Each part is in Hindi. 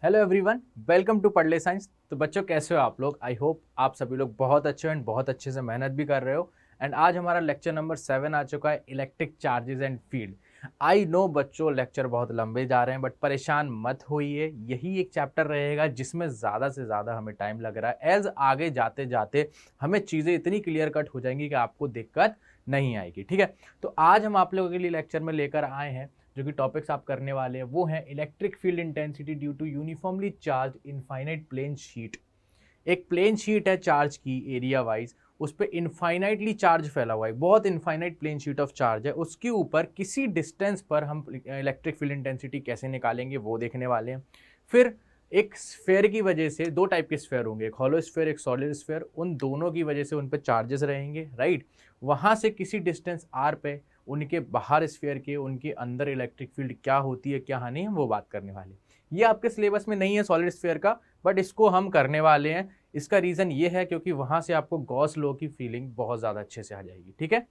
हेलो एवरीवन, वेलकम टू पढ़ले साइंस। तो बच्चों कैसे हो आप लोग? आई होप आप सभी लोग बहुत अच्छे हो एंड बहुत अच्छे से मेहनत भी कर रहे हो। एंड आज हमारा लेक्चर नंबर 7 आ चुका है, electric charges and field. I know बच्चों लेक्चर बहुत लंबे जा रहे हैं, बट परेशान मत होइए, यही एक चैप्टर रहेगा जिसमें ज़्यादा से ज़्यादा हमें टाइम लग रहा है। एज आगे जाते जाते हमें चीज़ें इतनी क्लियर कट हो जाएंगी कि आपको दिक्कत नहीं आएगी। ठीक है, तो आज हम आप लोगों के लिए लेक्चर में लेकर आए हैं जो कि टॉपिक्स आप करने वाले हैं वो है electric field intensity due to uniformly charge infinite plane sheet. एक प्लेन शीट है चार्ज की एरिया वाइज, उस पर इनफाइनाइटली चार्ज फैला हुआ है, बहुत infinite plane sheet of charge है। उसके ऊपर किसी डिस्टेंस पर हम इलेक्ट्रिक फील्ड इंटेंसिटी कैसे निकालेंगे वो देखने वाले हैं। फिर एक स्फेयर की वजह से, दो टाइप के स्फेयर होंगे, एक हॉलो स्फेयर एक सॉलिड स्फेयर, उन दोनों की वजह से उन पर चार्जेस रहेंगे, राइट। वहां से किसी डिस्टेंस आर पे उनके बाहर स्फीयर के उनके अंदर इलेक्ट्रिक फील्ड क्या होती है क्या नहीं, हम वो बात करने वाले हैं। ये आपके सिलेबस में नहीं है सॉलिड स्फीयर का, बट इसको हम करने वाले हैं। इसका रीज़न ये है क्योंकि वहाँ से आपको गॉस लॉ की फीलिंग बहुत ज़्यादा अच्छे से आ जाएगी। ठीक है,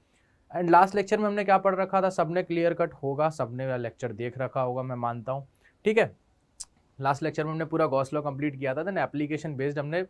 एंड लास्ट लेक्चर में हमने क्या पढ़ रखा था, सबने क्लियर कट होगा, सबने लेक्चर देख रखा होगा मैं मानता हूँ। ठीक है, लास्ट लेक्चर में हमने पूरा गॉस लॉ कंप्लीट किया था, देन एप्लीकेशन बेस्ड हमने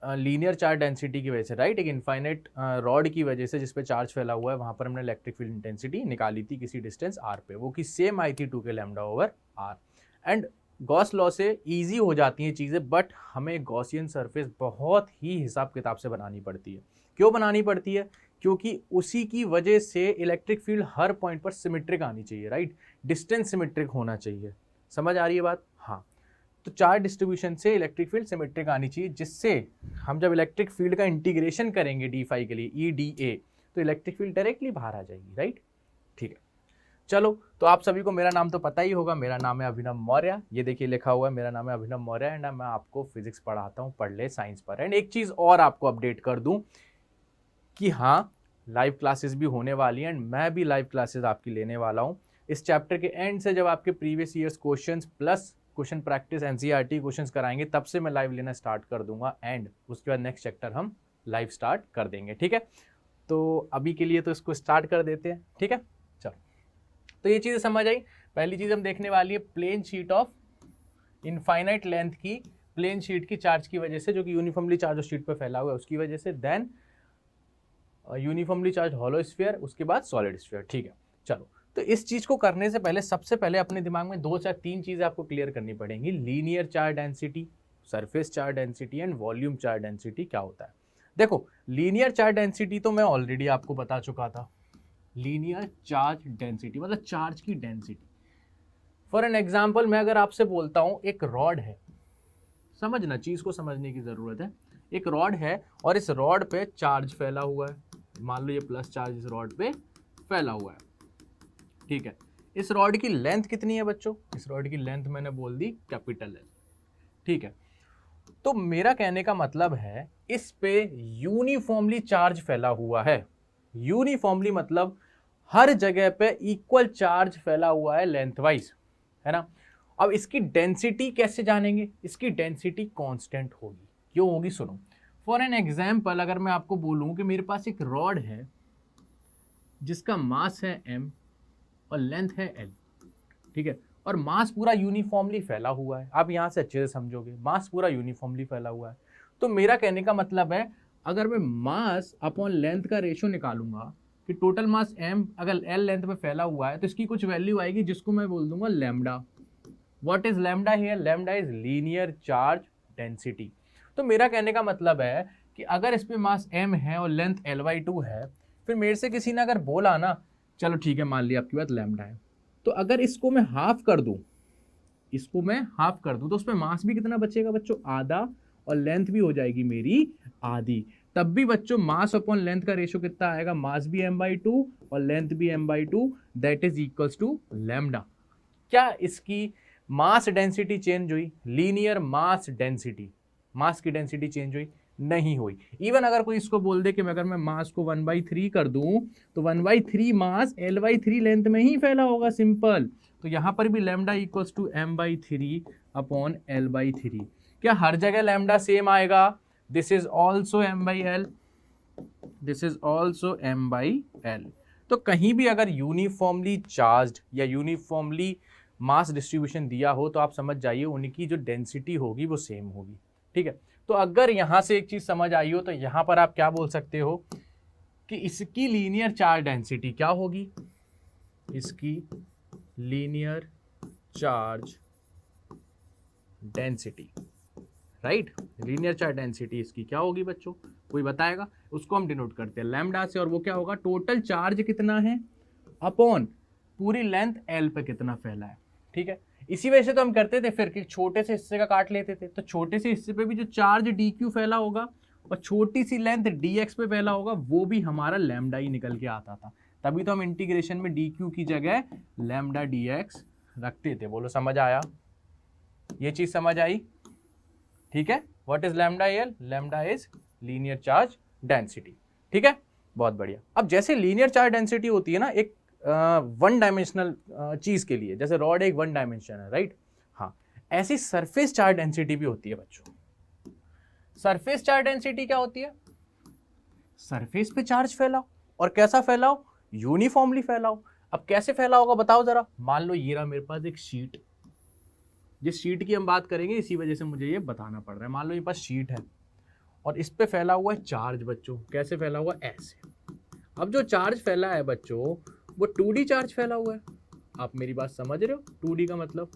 लीनियर चार्ज डेंसिटी की वजह से, राइट, एक इनफाइनाइट रॉड की वजह से जिस पे चार्ज फैला हुआ है वहाँ पर हमने इलेक्ट्रिक फील्ड इंटेंसिटी निकाली थी किसी डिस्टेंस आर पे, वो की सेम आई थी 2 के lambda over R. And Gauss law से इजी हो जाती हैं चीज़ें, बट हमें गॉसियन सरफेस बहुत ही हिसाब किताब से बनानी पड़ती है। क्यों बनानी पड़ती है? क्योंकि उसी की वजह से इलेक्ट्रिक फील्ड हर पॉइंट पर सिमेट्रिक आनी चाहिए, राइट, डिस्टेंस सिमेट्रिक होना चाहिए। समझ आ रही है बात? हाँ, तो चार्ज डिस्ट्रीब्यूशन से इलेक्ट्रिक फील्ड सिमेट्रिक आनी चाहिए, जिससे हम जब इलेक्ट्रिक फील्ड का इंटीग्रेशन करेंगे डी फाई के लिए ई डी ए, तो इलेक्ट्रिक फील्ड डायरेक्टली बाहर आ जाएगी, राइट। ठीक है, चलो, तो आप सभी को मेरा नाम तो पता ही होगा, मेरा नाम है अभिनव मौर्य। ये देखिए लिखा हुआ है, मेरा नाम है अभिनव मौर्य एंड मैं आपको फिजिक्स पढ़ाता हूँ पढ़ ले साइंस पर। एंड एक चीज़ और आपको अपडेट कर दूँ कि हाँ, लाइव क्लासेस भी होने वाली हैं एंड मैं भी लाइव क्लासेस आपकी लेने वाला हूँ। इस चैप्टर के एंड से जब आपके previous years questions plus question practice NCERT questions कराएंगे, तब से मैं लाइव लेना स्टार्ट कर दूंगा एंड उसके बाद नेक्स्ट चैप्टर हम लाइव स्टार्ट कर देंगे। ठीक है, तो अभी के लिए तो इसको स्टार्ट कर देते हैं। ठीक है, चलो, तो ये चीज़ें समझ आई। पहली चीज़ हम देखने वाली है plane sheet of infinite length की, प्लेन शीट की चार्ज की वजह से, जो कि यूनिफॉर्मली चार्ज उस शीट पर फैला हुआ है उसकी वजह से, then uniformly charge hollow sphere, उसके बाद सॉलिड स्फीयर। ठीक है, चलो, तो इस चीज को करने से पहले सबसे पहले अपने दिमाग में 2 या 3 चीजें आपको क्लियर करनी पड़ेंगी। Linear charge density, surface charge density and volume charge density क्या होता है। देखो, लीनियर चार्ज डेंसिटी तो मैं ऑलरेडी आपको बता चुका था। लीनियर चार्ज डेंसिटी मतलब चार्ज की डेंसिटी। फॉर एन एग्जाम्पल, मैं अगर आपसे बोलता हूं एक रॉड है, समझना, चीज को समझने की जरूरत है। एक रॉड है और इस रॉड पे चार्ज फैला हुआ है, मान लो ये प्लस चार्ज इस रॉड पे फैला हुआ है। ठीक है, इस रॉड की लेंथ कितनी है बच्चों? इस रॉड की लेंथ मैंने बोल दी कैपिटल है। ठीक है, तो मेरा कहने का मतलब है इस पे यूनिफॉर्मली चार्ज फैला हुआ है। यूनिफॉर्मली मतलब हर जगह पे इक्वल चार्ज फैला हुआ है लेंथ वाइज, है ना। अब इसकी डेंसिटी कैसे जानेंगे? इसकी डेंसिटी कांस्टेंट होगी। क्यों होगी? सुनो, फॉर एन एग्जाम्पल, अगर मैं आपको बोलूं कि मेरे पास एक रॉड है जिसका मास है m और लेंथ है l, ठीक है, और मास पूरा यूनिफॉर्मली फैला हुआ है। आप यहां से अच्छे से समझोगे, मास पूरा यूनिफॉर्मली फैला हुआ है। तो मेरा कहने का मतलब है, अगर मैं मास अपॉन लेंथ का रेशियो निकालूंगा कि टोटल मास m अगर l लेंथ पे फैला हुआ है तो इसकी कुछ वैल्यू आएगी जिसको मैं बोल दूंगा lambda. What is lambda here? Lambda is linear charge density. तो मेरा कहने का मतलब है कि अगर इस पे मास m है और लेंथ l/2 है, फिर मेरे से किसी ने अगर बोला ना, चलो ठीक है मान लिया आपकी बात लैम्डा है, तो अगर इसको मैं हाफ कर दूं, इसको मैं हाफ कर दूं, तो उस पर मास भी कितना बचेगा बच्चों? आधा, और लेंथ भी हो जाएगी मेरी आधी। तब भी बच्चों मास अपॉन लेंथ का रेशियो कितना आएगा? मास भी m/2 और लेंथ भी m/2, that is equals to lambda. क्या इसकी मास डेंसिटी चेंज हुई? लीनियर मास डेंसिटी, मास की डेंसिटी चेंज हुई? नहीं हुई। इवन अगर कोई इसको बोल दे कि अगर मैं मास को 1/3 कर दूं तो 1/3 मास l/3 लेंथ में ही फैला होगा, सिंपल। तो यहां पर भी lambda equals to m/3 upon l/3। क्या हर जगह लैम्डा सेम आएगा? This is also m/l, this is also m/l। तो कहीं भी अगर यूनिफॉर्मली चार्ज्ड या यूनिफॉर्मली मास डिस्ट्रीब्यूशन दिया हो तो आप समझ जाइए उनकी जो डेंसिटी होगी वो सेम होगी, ठीक है। तो अगर यहाँ से एक चीज समझ आई हो तो यहाँ पर आप क्या बोल सकते हो कि इसकी लीनियर चार्ज डेंसिटी क्या होगी, इसकी linear charge density, right, linear charge density इसकी क्या होगी बच्चों, कोई बताएगा? उसको हम डिनोट करते हैं लैम्डा से, और वो क्या होगा, टोटल चार्ज कितना है अपॉन पूरी लेंथ एल पे कितना फैला है, ठीक है। इसी वजह से तो हम करते थे फिर कि छोटे से हिस्से का काट लेते थे, तो छोटे से हिस्से पे भी जो चार्ज डी क्यू फैला होगा और छोटी सी लेंथ डी एक्स पे फैला होगा वो भी हमारा लैम्डा ही निकल के आता था। तभी तो हम इंटीग्रेशन में डी क्यू की जगह लैम्डा डी एक्स रखते थे। बोलो समझ आया, ये चीज समझ आई, ठीक है। What is lambda L, lambda is linear charge density, ठीक है, बहुत बढ़िया। अब जैसे लीनियर चार्ज डेंसिटी होती है ना एक वन डायमेंशनल चीज के लिए, जैसे रॉड एक वन डायमेंशन है, राइट, हाँ, ऐसी सरफेस चार्ज डेंसिटी भी होती है बच्चों। सरफेस चार्ज डेंसिटी क्या होती है, सरफेस पे चार्ज फैलाओ, और कैसा फैलाओ, यूनिफॉर्मली फैलाओ। अब कैसे फैला होगा बताओ जरा। मान लो ये रहा मेरे पास एक शीट, जिस शीट की हम बात करेंगे इसी वजह से मुझे ये बताना पड़ रहा है। मान लो मेरे पास शीट है और इस पे फैला हुआ है चार्ज बच्चों, कैसे फैला हुआ, ऐसे। अब जो चार्ज फैला है बच्चों वो 2D चार्ज फैला हुआ है। आप मेरी बात समझ रहे हो, 2D का मतलब,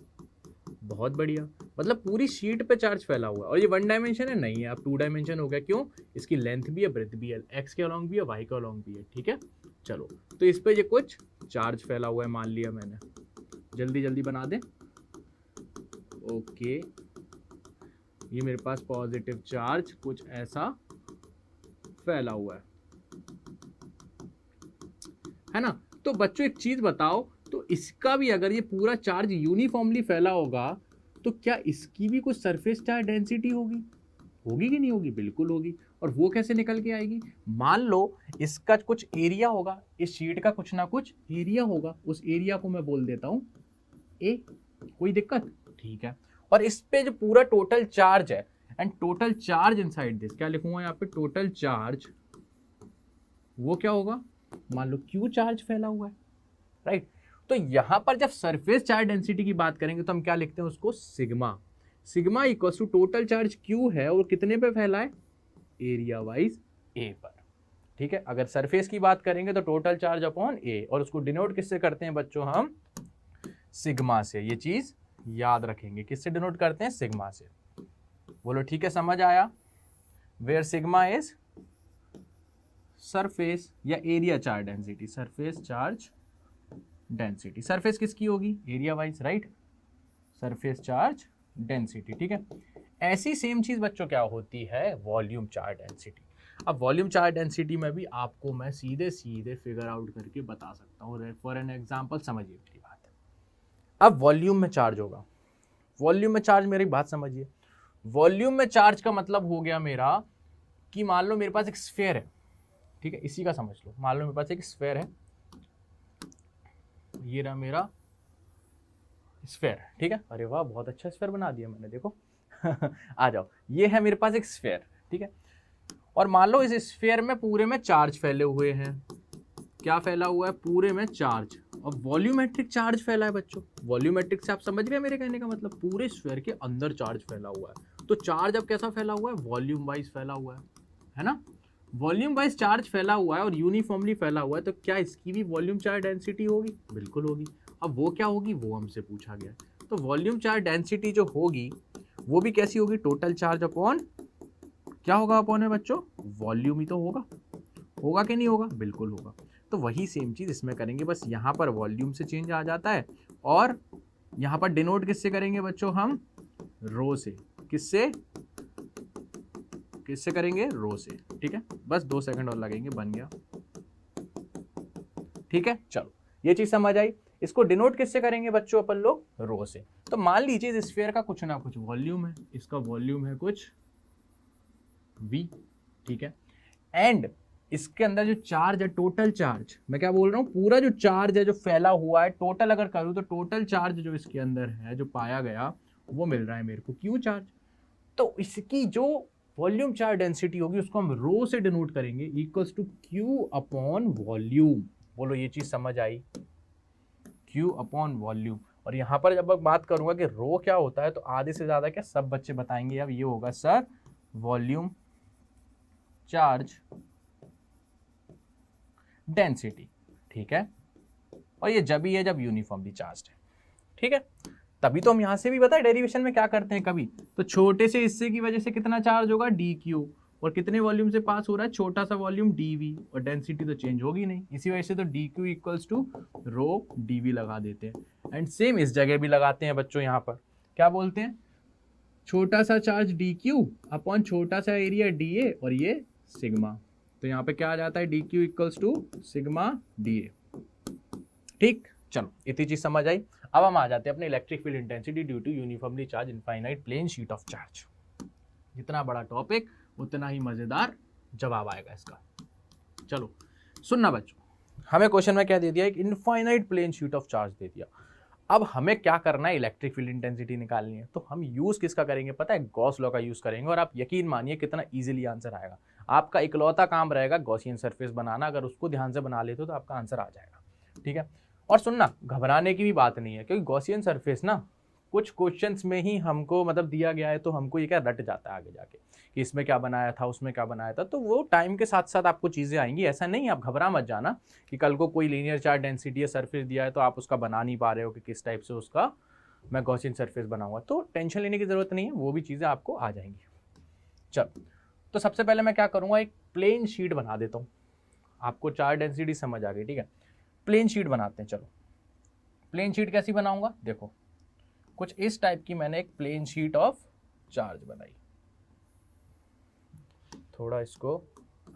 बहुत बढ़िया, मतलब पूरी शीट पे चार्ज फैला हुआ है। और ये वन डायमेंशन है, नहीं है, अब 2 डायमेंशन हो गया। क्यों, इसकी लेंथ भी है, ब्रेथ भी है, एक्स के अलॉन्ग भी है, वाई के अलॉन्ग भी है, ठीक है। चलो, तो इस पे ये कुछ चार्ज फैला हुआ है, मान लिया मैंने, जल्दी जल्दी बना दें। ओके, ये मेरे पास पॉजिटिव चार्ज कुछ ऐसा फैला हुआ है ना। तो बच्चों एक चीज बताओ, तो इसका भी अगर ये पूरा चार्ज यूनिफॉर्मली फैला होगा तो क्या इसकी भी कुछ सरफेस चार्ज डेंसिटी होगी, होगी कि नहीं होगी, बिल्कुल होगी। और वो कैसे निकल के आएगी, मान लो इसका कुछ एरिया होगा, इस शीट का कुछ ना कुछ एरिया होगा, उस एरिया को मैं बोल देता हूं ए, कोई दिक्कत, ठीक है। और इस पे जो पूरा टोटल चार्ज है, and total charge inside this, क्या लिखूंगा यहाँ पे, टोटल चार्ज, वो क्या होगा, मान लो क्यू चार्ज फैला हुआ है, राइट। तो यहां पर जब सरफेस चार्ज डेंसिटी की बात करेंगे तो हम क्या लिखते हैं उसको, sigma. Sigma equals to total charge Q है और कितने पे फैला है, एरिया वाइज ए पर, ठीक है। अगर सरफेस की बात करेंगे तो टोटल चार्ज अपॉन ए, और उसको डिनोट किससे करते हैं बच्चों, हम सिग्मा से। ये चीज याद रखेंगे, किससे डिनोट करते हैं, सिग्मा से। बोलो ठीक है, समझ आया। वेयर सिग्मा इज सरफेस या area charge density, surface charge density. Surface किसकी होगी, area wise, right, surface charge density, ठीक है। ऐसी सेम चीज बच्चों क्या होती है, वॉल्यूम चार्ज डेंसिटी। अब वॉल्यूम चार्ज डेंसिटी में भी आपको मैं सीधे सीधे फिगर आउट करके बता सकता हूँ, फॉर एन एग्जांपल, समझिए मेरी बात। अब वॉल्यूम में चार्ज होगा, वॉल्यूम में चार्ज, मेरी बात समझिए, वॉल्यूम में चार्ज का मतलब हो गया मेरा कि मान लो मेरे पास एक स्फीयर है, ठीक है, इसी का समझ लो, मान लो मेरे पास एक स्फीयर है, ये रहा मेरा स्फीयर, ठीक है। अरे वाह, बहुत अच्छा स्फीयर बना दिया मैंने, देखो आ जाओ, ये है मेरे पास एक स्फीयर, ठीक है। और मान लो इस स्फीयर में पूरे में चार्ज फैले हुए हैं, क्या फैला हुआ है, पूरे में चार्ज, और वॉल्यूमेट्रिक चार्ज फैला है बच्चों। वॉल्यूमेट्रिक से आप समझ गए मेरे कहने का मतलब, पूरे स्फीयर के अंदर चार्ज फैला हुआ है। तो चार्ज अब कैसा फैला हुआ है, वॉल्यूम वाइज फैला हुआ है ना। वॉल्यूम वाइज चार्ज फैला हुआ है और यूनिफॉर्मली फैला हुआ है, तो क्या इसकी भी वॉल्यूम चार्ज डेंसिटी होगी, बिल्कुल होगी। अब वो क्या होगी, वो हमसे पूछा गया है। तो वॉल्यूम चार्ज डेंसिटी जो होगी वो भी कैसी होगी, टोटल चार्ज अपॉन, क्या होगा अपॉन है बच्चों, वॉल्यूम ही तो होगा, होगा कि नहीं होगा, बिल्कुल होगा। तो वही सेम चीज इसमें करेंगे, बस यहाँ पर वॉल्यूम से चेंज आ जाता है, और यहाँ पर डिनोट किससे करेंगे बच्चों, हम रो से, किससे किससे करेंगे, रो से, ठीक है। बस 2 सेकंड और लगेंगे, बन गया, ठीक है। चलो, ये चीज समझ आई। इसको डिनोट किससे करेंगे बच्चों अपन लोग, रो से। तो मान लीजिए इस स्फीयर का कुछ ना कुछ वॉल्यूम है, इसका वॉल्यूम है कुछ v, ठीक है। एंड इसके अंदर जो चार्ज है, टोटल चार्ज, मैं क्या बोल रहा हूँ, पूरा जो चार्ज है जो फैला हुआ है, टोटल अगर करूँ तो टोटल चार्ज जो इसके अंदर है जो पाया गया वो मिल रहा है मेरे को क्यू चार्ज। तो इसकी जो वॉल्यूम चार्ज डेंसिटी होगी उसको हम रो से डिनोट करेंगे, equals to Q upon volume. बोलो ये चीज समझ आई, क्यू अपॉन वॉल्यूम। और यहाँ पर जब मैं बात करूंगा कि रो क्या होता है तो आधे से ज्यादा क्या सब बच्चे बताएंगे अब ये होगा सर वॉल्यूम चार्ज डेंसिटी, ठीक है। और ये जब ही है जब यूनिफॉर्मली चार्ज्ड है, ठीक है। तभी तो हम यहां से भी बताए डेरिवेशन में क्या करते हैं कभी, तो छोटे से हिस्से की वजह से कितना चार्ज होगा डी क्यू, और कितने वॉल्यूम से पास हो रहा है छोटा सा वॉल्यूम dv, और डेंसिटी तो चेंज होगी नहीं, इसी वजह से तो dq equals to rho dv लगा देते हैं। एंड सेम इस जगह भी लगाते हैं बच्चों, यहाँ पर क्या बोलते हैं, छोटा सा चार्ज dq अपॉन छोटा सा एरिया dA, और ये सिग्मा, तो यहाँ पे क्या आ जाता है dq equals to sigma dA, ठीक। चलो इतनी चीज समझ आई। अब हम आ जाते हैं अपने electric field intensity due to uniformly charge infinite plane sheet of charge. जितना बड़ा टॉपिक उतना ही मजेदार जवाब आएगा इसका। चलो सुनना बच्चों, हमें क्वेश्चन में क्या दे दिया, एक infinite plane sheet of charge दे दिया। अब हमें क्या करना है, इलेक्ट्रिक फील्ड इंटेंसिटी निकालनी है। तो हम यूज किसका करेंगे पता है, गॉस लॉ का यूज करेंगे। और आप यकीन मानिए कितना इजीली आंसर आएगा। आपका इकलौता काम रहेगा गॉसियन सरफेस बनाना, अगर उसको ध्यान से बना लेते हो तो आपका आंसर आ जाएगा, ठीक है। और सुनना, घबराने की भी बात नहीं है, क्योंकि गॉसियन सरफेस ना कुछ क्वेश्चंस में ही हमको मतलब दिया गया है, तो हमको ये क्या रट जाता है आगे जाके कि इसमें क्या बनाया था उसमें क्या बनाया था। तो वो टाइम के साथ साथ आपको चीज़ें आएंगी, ऐसा नहीं, आप घबरा मत जाना कि कल को कोई लीनियर चार्ज डेंसिटी या सरफेस दिया है तो आप उसका बना नहीं पा रहे हो कि किस टाइप से उसका मैं गॉसियन सरफेस बनाऊंगा। तो टेंशन लेने की ज़रूरत नहीं है, वो भी चीज़ें आपको आ जाएंगी। चलो तो सबसे पहले मैं क्या करूँगा, एक प्लेन शीट बना देता हूँ। आपको चार्ज डेंसिटी समझ आ गई, ठीक है। प्लेन शीट बनाते हैं। चलो प्लेन शीट कैसी बनाऊंगा, देखो कुछ इस टाइप की मैंने एक प्लेन शीट ऑफ चार्ज बनाई। थोड़ा इसको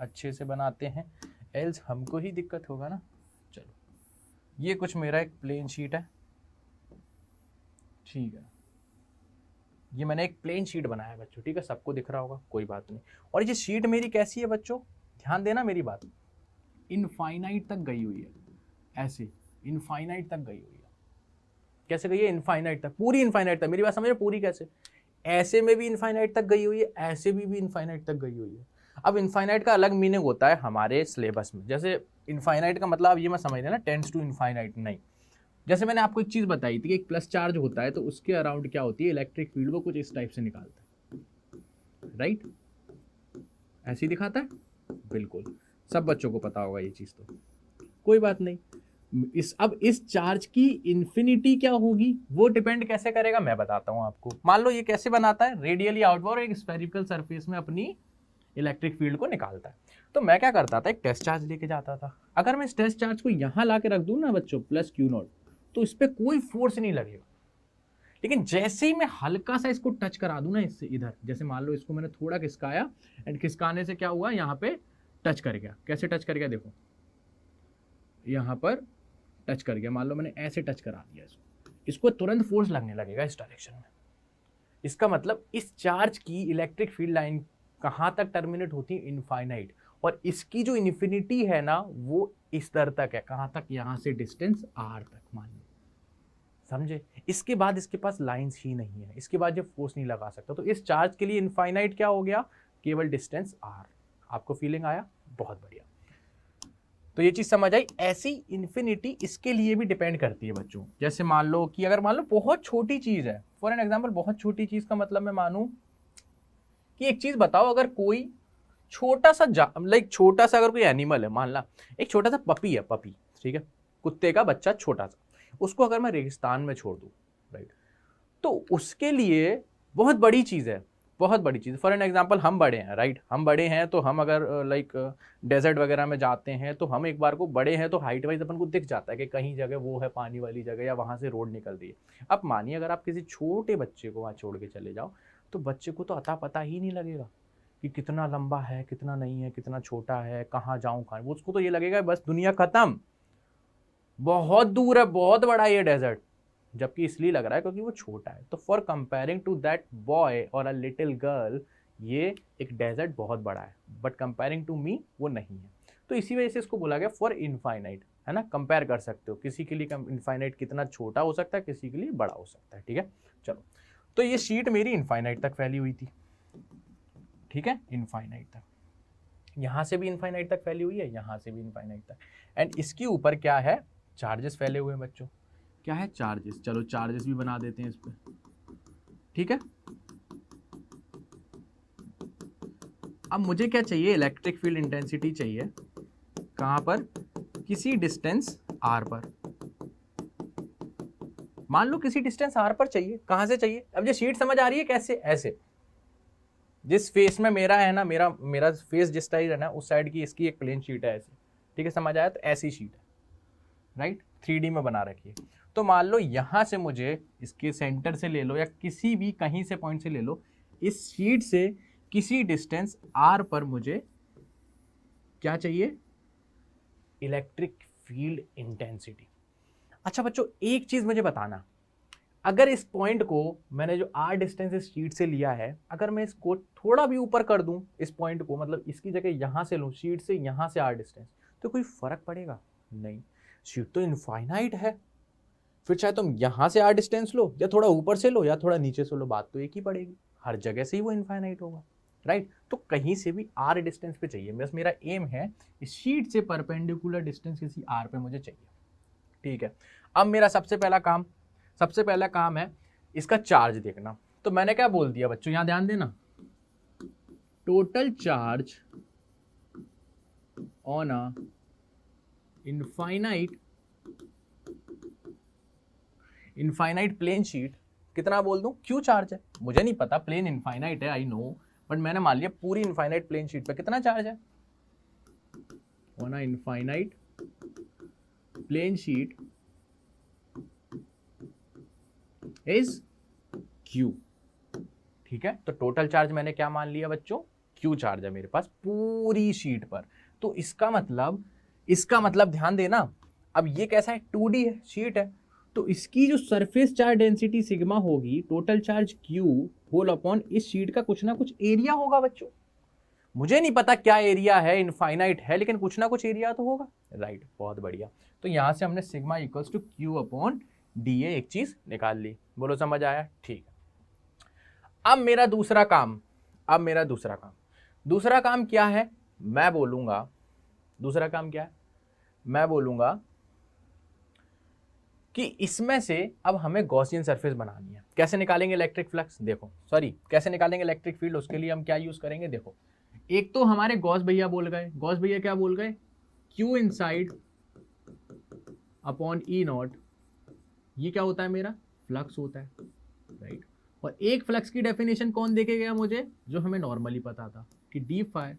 अच्छे से बनाते हैं, एल्स हमको ही दिक्कत होगा ना। चलो ये कुछ मेरा एक प्लेन शीट है, ठीक है। ये मैंने एक प्लेन शीट बनाया बच्चों, ठीक है, सबको दिख रहा होगा, कोई बात नहीं। और ये शीट मेरी कैसी है बच्चों, ध्यान देना मेरी बात, इनफाइनाइट तक गई हुई है, ऐसे इनफाइनाइट तक गई हुई है। कैसे गई है, इनफाइनाइट तक, पूरी इनफाइनाइट तक। मेरी बात समझे, पूरी कैसे, ऐसे में भी इनफाइनाइट तक गई हुई है, ऐसे भी इनफाइनाइट तक गई हुई है। अब इनफाइनाइट का अलग मीनिंग होता है हमारे सिलेबस में, जैसे इनफाइनाइट का मतलब ये मैं समझ लेना टेंड्स टू इनफाइनाइट नहीं। जैसे मैंने आपको एक चीज बताई थी कि एक प्लस चार्ज होता है तो उसके अराउंड क्या होती है, इलेक्ट्रिक फील्ड वो कुछ इस टाइप से निकालता है, राइट, ऐसे ही दिखाता है, बिल्कुल सब बच्चों को पता होगा ये चीज, तो कोई बात नहीं। अब इस चार्ज की इन्फिनिटी क्या होगी वो डिपेंड कैसे करेगा, मैं बताता हूं आपको। मान लो ये कैसे बनाता है, रेडियली आउटवर्ड एक स्फेरिकल सरफेस में अपनी इलेक्ट्रिक फील्ड को निकालता है। तो मैं क्या करता था, एक टेस्ट चार्ज लेके जाता था। अगर मैं इस टेस्ट चार्ज को यहां ला के रख दूं ना बच्चों, प्लस क्यू नॉट, तो इस पर कोई फोर्स नहीं लगेगा। लेकिन जैसे ही मैं हल्का सा इसको टच करा दूं ना इससे इधर, जैसे मान लो इसको मैंने थोड़ा खिसकाया, एंड खिसकाने से क्या हुआ, यहाँ पे टच कर गया। कैसे टच कर गया, देखो यहाँ पर टच कर गया। मान लो मैंने ऐसे टच करा दिया इसको तुरंत फोर्स लगने लगेगा इस डायरेक्शन में। इसका मतलब इस चार्ज की इलेक्ट्रिक फील्ड लाइन कहाँ तक टर्मिनेट होती है, इनफाइनाइट। और इसकी जो इन्फिनिटी है ना वो इस दर तक है, कहाँ तक, यहाँ से डिस्टेंस r तक, मान लो, समझे। इसके बाद इसके पास लाइंस ही नहीं है, इसके बाद ये फोर्स नहीं लगा सकता। तो इस चार्ज के लिए इनफाइनाइट क्या हो गया, केवल डिस्टेंस r। आपको फीलिंग आया, बहुत बढ़िया। तो ये चीज समझ आई। ऐसी इन्फिनिटी इसके लिए भी डिपेंड करती है बच्चों। जैसे मान लो कि अगर मान लो बहुत छोटी चीज है, फॉर एन एग्जांपल, बहुत छोटी चीज का मतलब मैं मानूं कि एक चीज बताओ, अगर कोई छोटा सा छोटा सा अगर कोई एनिमल है, मान ला एक छोटा सा पपी है, पपी, ठीक है, कुत्ते का बच्चा छोटा सा, उसको अगर मैं रेगिस्तान में छोड़ दूं, राइट, तो उसके लिए बहुत बड़ी चीज है, बहुत बड़ी चीज़। फॉर एन एग्जांपल हम बड़े हैं, राइट, हम बड़े हैं तो हम अगर डेजर्ट वगैरह में जाते हैं तो हम एक बार को बड़े हैं तो हाइट वाइज अपन को दिख जाता है कि कहीं जगह वो है पानी वाली जगह या वहाँ से रोड निकल रही है। अब मानिए अगर आप किसी छोटे बच्चे को वहाँ छोड़ के चले जाओ तो बच्चे को तो अता पता ही नहीं लगेगा कि कितना लंबा है, कितना नहीं है, कितना छोटा है, कहाँ जाऊँ कहाँ, उसको तो ये लगेगा बस दुनिया खत्म, बहुत दूर है, बहुत बड़ा ये डेजर्ट, जबकि इसलिए लग रहा है क्योंकि वो छोटा है। तो for comparing to that boy और अ लिटिल गर्ल, ये एक डेजर्ट बहुत बड़ा है, बट कंपेयरिंग टू मी वो नहीं है। तो इसी वजह से इसको बोला गया फॉर इनफाइनाइट, है ना। कंपेयर कर सकते हो, किसी के लिए इनफाइनाइट कितना छोटा हो सकता है, किसी के लिए बड़ा हो सकता है, ठीक है। चलो तो ये शीट मेरी इनफाइनाइट तक फैली हुई थी, ठीक है, इनफाइनाइट तक, यहाँ से भी इनफाइनाइट तक फैली हुई है, यहाँ से भी इनफाइनाइट तक। एंड इसके ऊपर क्या है, चार्जेस फैले हुए हैं बच्चों। क्या है, चार्जेस। चलो चार्जेस भी बना देते हैं इस पे, ठीक है। अब मुझे क्या चाहिए, इलेक्ट्रिक फील्ड इंटेंसिटी चाहिए, कहां पर, किसी डिस्टेंस r पर। मान लो किसी डिस्टेंस r पर चाहिए, कहां से चाहिए, अब ये शीट समझ आ रही है कैसे, ऐसे जिस फेस में मेरा है ना, मेरा फेस जिस साइड है ना, उस साइड की इसकी एक प्लेन शीट है ऐसे, ठीक है, समझ आया, तो ऐसी शीट है, राइट, 3D में बना रखी है। तो मान लो यहां से मुझे इसके सेंटर से ले लो या किसी भी कहीं से पॉइंट से ले लो, इस शीट से किसी डिस्टेंस r पर मुझे क्या चाहिए, इलेक्ट्रिक फील्ड इंटेंसिटी। अच्छा बच्चों एक चीज मुझे बताना, अगर इस पॉइंट को मैंने जो r डिस्टेंस इस शीट से लिया है, अगर मैं इसको थोड़ा भी ऊपर कर दूं, इस पॉइंट को, मतलब इसकी जगह यहां से लूं, शीट से यहां से r डिस्टेंस, तो कोई फर्क पड़ेगा नहीं, शीट तो इनफाइनाइट है, फिर चाहे तुम यहां से r डिस्टेंस लो या थोड़ा ऊपर से लो या थोड़ा नीचे से लो, बात तो एक ही पड़ेगी, हर जगह से ही वो इनफाइनाइट होगा, राइट। तो कहीं से भी r डिस्टेंस पे चाहिए, बस मेरा एम है इस शीट से परपेंडिकुलर डिस्टेंस किसी r पे मुझे चाहिए, ठीक है। अब मेरा सबसे पहला काम है इसका चार्ज देखना। तो मैंने क्या बोल दिया बच्चों, यहां ध्यान देना, total charge on a infinite plane sheet, कितना बोल दूं, क्यू चार्ज है, मुझे नहीं पता, प्लेन इनफाइनाइट है आई नो, बट मैंने मान लिया पूरी इनफाइनाइट प्लेन शीट पे कितना चार्ज है, on a infinite plane sheet is Q, ठीक है। तो टोटल चार्ज मैंने क्या मान लिया बच्चों, Q चार्ज है मेरे पास पूरी शीट पर। तो इसका मतलब ध्यान देना, अब ये कैसा है, 2D है, शीट है, तो इसकी जो सरफेस चार्ज डेंसिटी सिग्मा होगी, total charge Q whole upon इस शीट का कुछ ना कुछ एरिया होगा बच्चों, मुझे नहीं पता क्या एरिया है, इनफाइनाइट है, लेकिन कुछ ना कुछ एरिया तो होगा, राइट, बहुत बढ़िया। तो यहां से हमने sigma equals to Q upon DA एक चीज निकाल ली, बोलो समझ आया, ठीक है। अब मेरा दूसरा काम क्या है, मैं बोलूंगा, दूसरा काम क्या है, मैं बोलूंगा कि इसमें से अब हमें गॉसियन सरफेस बनानी है। कैसे निकालेंगे इलेक्ट्रिक फ्लक्स, देखो सॉरी कैसे निकालेंगे इलेक्ट्रिक फील्ड, उसके लिए हम क्या यूज करेंगे, देखो एक तो हमारे गॉस भैया क्या बोल गए, Q inside upon E not, ये क्या होता है, मेरा फ्लक्स होता है, राइट। और एक फ्लक्स की डेफिनेशन कौन देके गया मुझे, जो हमें नॉर्मली पता था कि D phi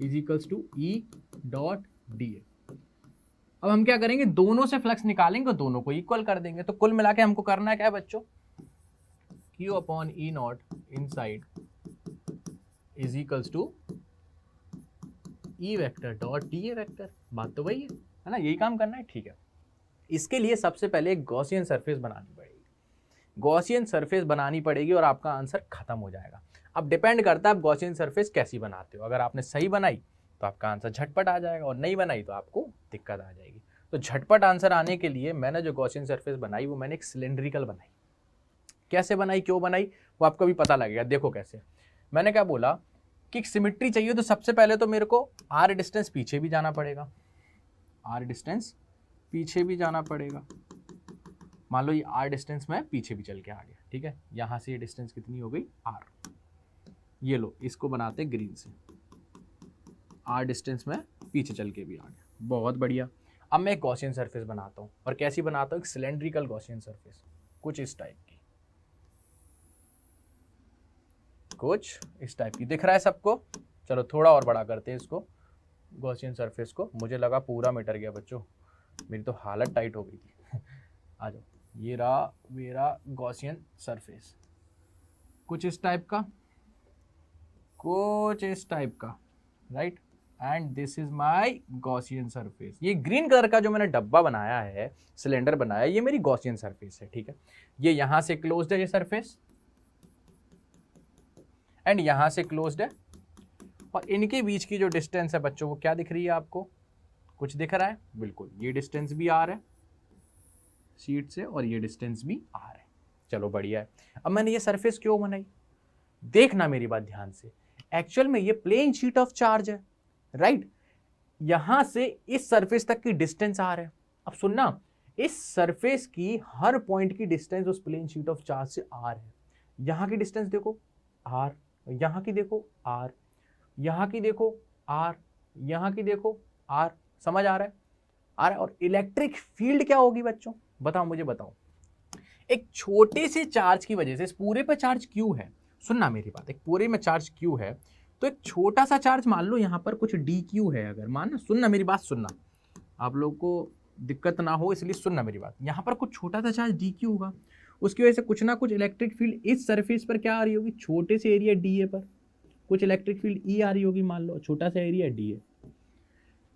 is equals to E dot D A. अब हम क्या करेंगे, दोनों से फ्लक्स निकालेंगे और दोनों को इक्वल कर देंगे। तो कुल मिला के हमको करना है क्या बच्चों, Q upon E naught inside is equals to E vector dot D A vector, बात तो वही है ना, यही काम करना है, ठीक है। इसके लिए सबसे पहले एक गॉसियन सरफेस बनानी पड़ेगी, और आपका आंसर खत्म हो जाएगा। अब डिपेंड करता है आप गॉसियन सरफेस कैसी बनाते हो, अगर आपने सही बनाई तो आपका आंसर झटपट आ जाएगा, और नहीं बनाई तो आपको दिक्कत आ जाएगी। तो झटपट आंसर आने के लिए मैंने जो गॉसियन सरफेस बनाई वो मैंने एक सिलेंड्रिकल बनाई। कैसे बनाई, क्यों बनाई, वो आपको भी पता लगेगा। देखो कैसे, मैंने क्या बोला कि सिमिट्री चाहिए तो सबसे पहले तो मेरे को r डिस्टेंस पीछे भी जाना पड़ेगा, मान लो ये r डिस्टेंस में पीछे भी चल के आ गया, ठीक है। यहां से ये डिस्टेंस कितनी हो गई r, ये लो इसको बनाते ग्रीन से, r डिस्टेंस में पीछे चल के भी आ गया, बहुत बढ़िया। अब मैं एक गॉसियन सरफेस बनाता हूं, और कैसी बनाता हूं, एक सिलेंड्रिकल गॉसियन सरफेस, कुछ इस टाइप की, दिख रहा है सबको। चलो थोड़ा और बड़ा करते हैं इसको, गॉसियन सरफेस को, मुझे लगा पूरा मीटर गया बच्चों, मेरी तो हालत टाइट हो गई थी आ जाओ, ये रहा मेरा गॉसियन सरफेस, कुछ इस टाइप का, right, and this is my Gaussian surface. ये ग्रीन कलर का जो मैंने डब्बा बनाया है, सिलेंडर बनाया, ये मेरी गॉसियन सरफेस है, ठीक है। ये यहां से क्लोज्ड है ये सरफेस, एंड यहां से क्लोज्ड है, और इनके बीच की जो डिस्टेंस है बच्चों वो क्या दिख रही है आपको, कुछ दिख रहा है, बिल्कुल, ये डिस्टेंस भी r है शीट से, और ये डिस्टेंस भी r है, चलो बढ़िया है। अब मैंने ये सरफेस क्यों बनाई, देखना मेरी बात ध्यान से, एक्चुअल में ये प्लेन शीट ऑफ चार्ज है, राइट, यहां से इस सरफेस तक की डिस्टेंस r है। अब सुनना, इस सरफेस की हर पॉइंट की डिस्टेंस उस प्लेन शीट ऑफ चार्ज से r है। यहाँ की डिस्टेंस देखो r, यहाँ की देखो r, यहाँ की देखो r, यहाँ की देखो r, समझ आ रहा है? और इलेक्ट्रिक फील्ड क्या होगी बच्चों, बताओ मुझे बताओ। एक छोटे से चार्ज की वजह से, इस पूरे पर चार्ज क्यू है, सुनना मेरी बात, एक पूरे में चार्ज क्यू है, तो एक छोटा सा चार्ज मान लो यहाँ पर कुछ डी क्यू है, अगर मानना, सुनना मेरी बात, सुनना, आप लोग को दिक्कत ना हो इसलिए सुनना मेरी बात। यहाँ पर कुछ छोटा सा चार्ज डी क्यू होगा, उसकी वजह से कुछ ना कुछ इलेक्ट्रिक फील्ड इस सरफेस पर क्या आ रही होगी, छोटे से एरिया डी ए पर कुछ इलेक्ट्रिक फील्ड ई आ रही होगी, मान लो छोटा सा एरिया डी ए।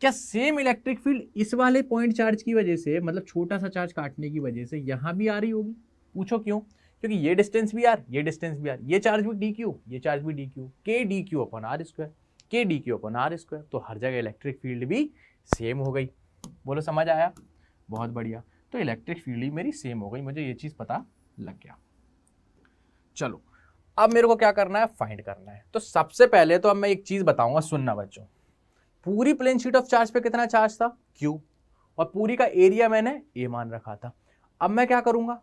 क्या सेम इलेक्ट्रिक फील्ड इस वाले पॉइंट चार्ज की वजह से, मतलब छोटा सा चार्ज काटने की वजह से यहाँ भी आ रही होगी? पूछो क्यों? क्योंकि ये डिस्टेंस भी आर, ये डिस्टेंस भी आर, ये चार्ज भी डी क्यू, ये चार्ज भी d q, k d q upon are square, k d q upon are square, तो हर जगह इलेक्ट्रिक फील्ड भी सेम हो गई। बोलो समझ आया? बहुत बढ़िया। तो इलेक्ट्रिक फील्ड ही मेरी सेम हो गई, मुझे ये चीज पता लग गया। चलो अब मेरे को क्या करना है, फाइंड करना है। तो सबसे पहले तो अब मैं एक चीज बताऊंगा, सुनना बच्चों। पूरी प्लेन शीट ऑफ चार्ज पे कितना चार्ज था, Q, और पूरी का एरिया मैंने A मान रखा था। अब मैं क्या करूंगा,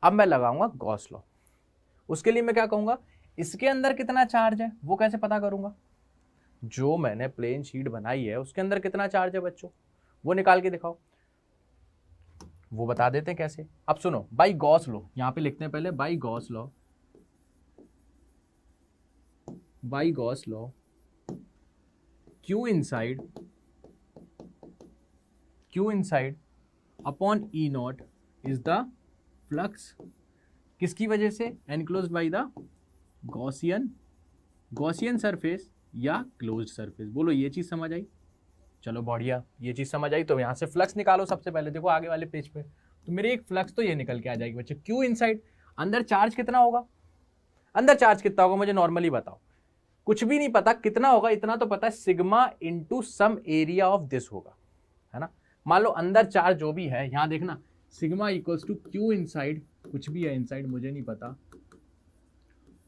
अब मैं लगाऊंगा गॉस लॉ। उसके लिए मैं क्या कहूंगा, इसके अंदर कितना चार्ज है वो कैसे पता करूंगा? जो मैंने प्लेन शीट बनाई है उसके अंदर कितना चार्ज है बच्चों, वो निकाल के दिखाओ। वो बता देते हैं कैसे। अब सुनो, बाई गॉस लॉ, यहां पे लिखते हैं पहले, by Gauss law, by Gauss law Q inside upon E naught is the flux, किसकी वजह से, enclosed by the Gaussian surface या closed surface। बोलो ये चीज समझ आई? चलो बढ़िया, ये चीज समझ आई। तो यहां से फ्लक्स निकालो सबसे पहले, देखो आगे वाले पेज पे, तो मेरी एक फ्लक्स तो ये निकल के आ जाएगी बच्चे। Q inside, अंदर चार्ज कितना होगा, अंदर चार्ज कितना होगा मुझे नॉर्मली बताओ। कुछ भी नहीं पता कितना होगा, इतना तो पता है sigma into some area of this होगा, है ना। मान लो अंदर चार्ज जो भी है, यहां देखना, sigma equals to Q inside, कुछ भी है इनसाइड मुझे नहीं पता,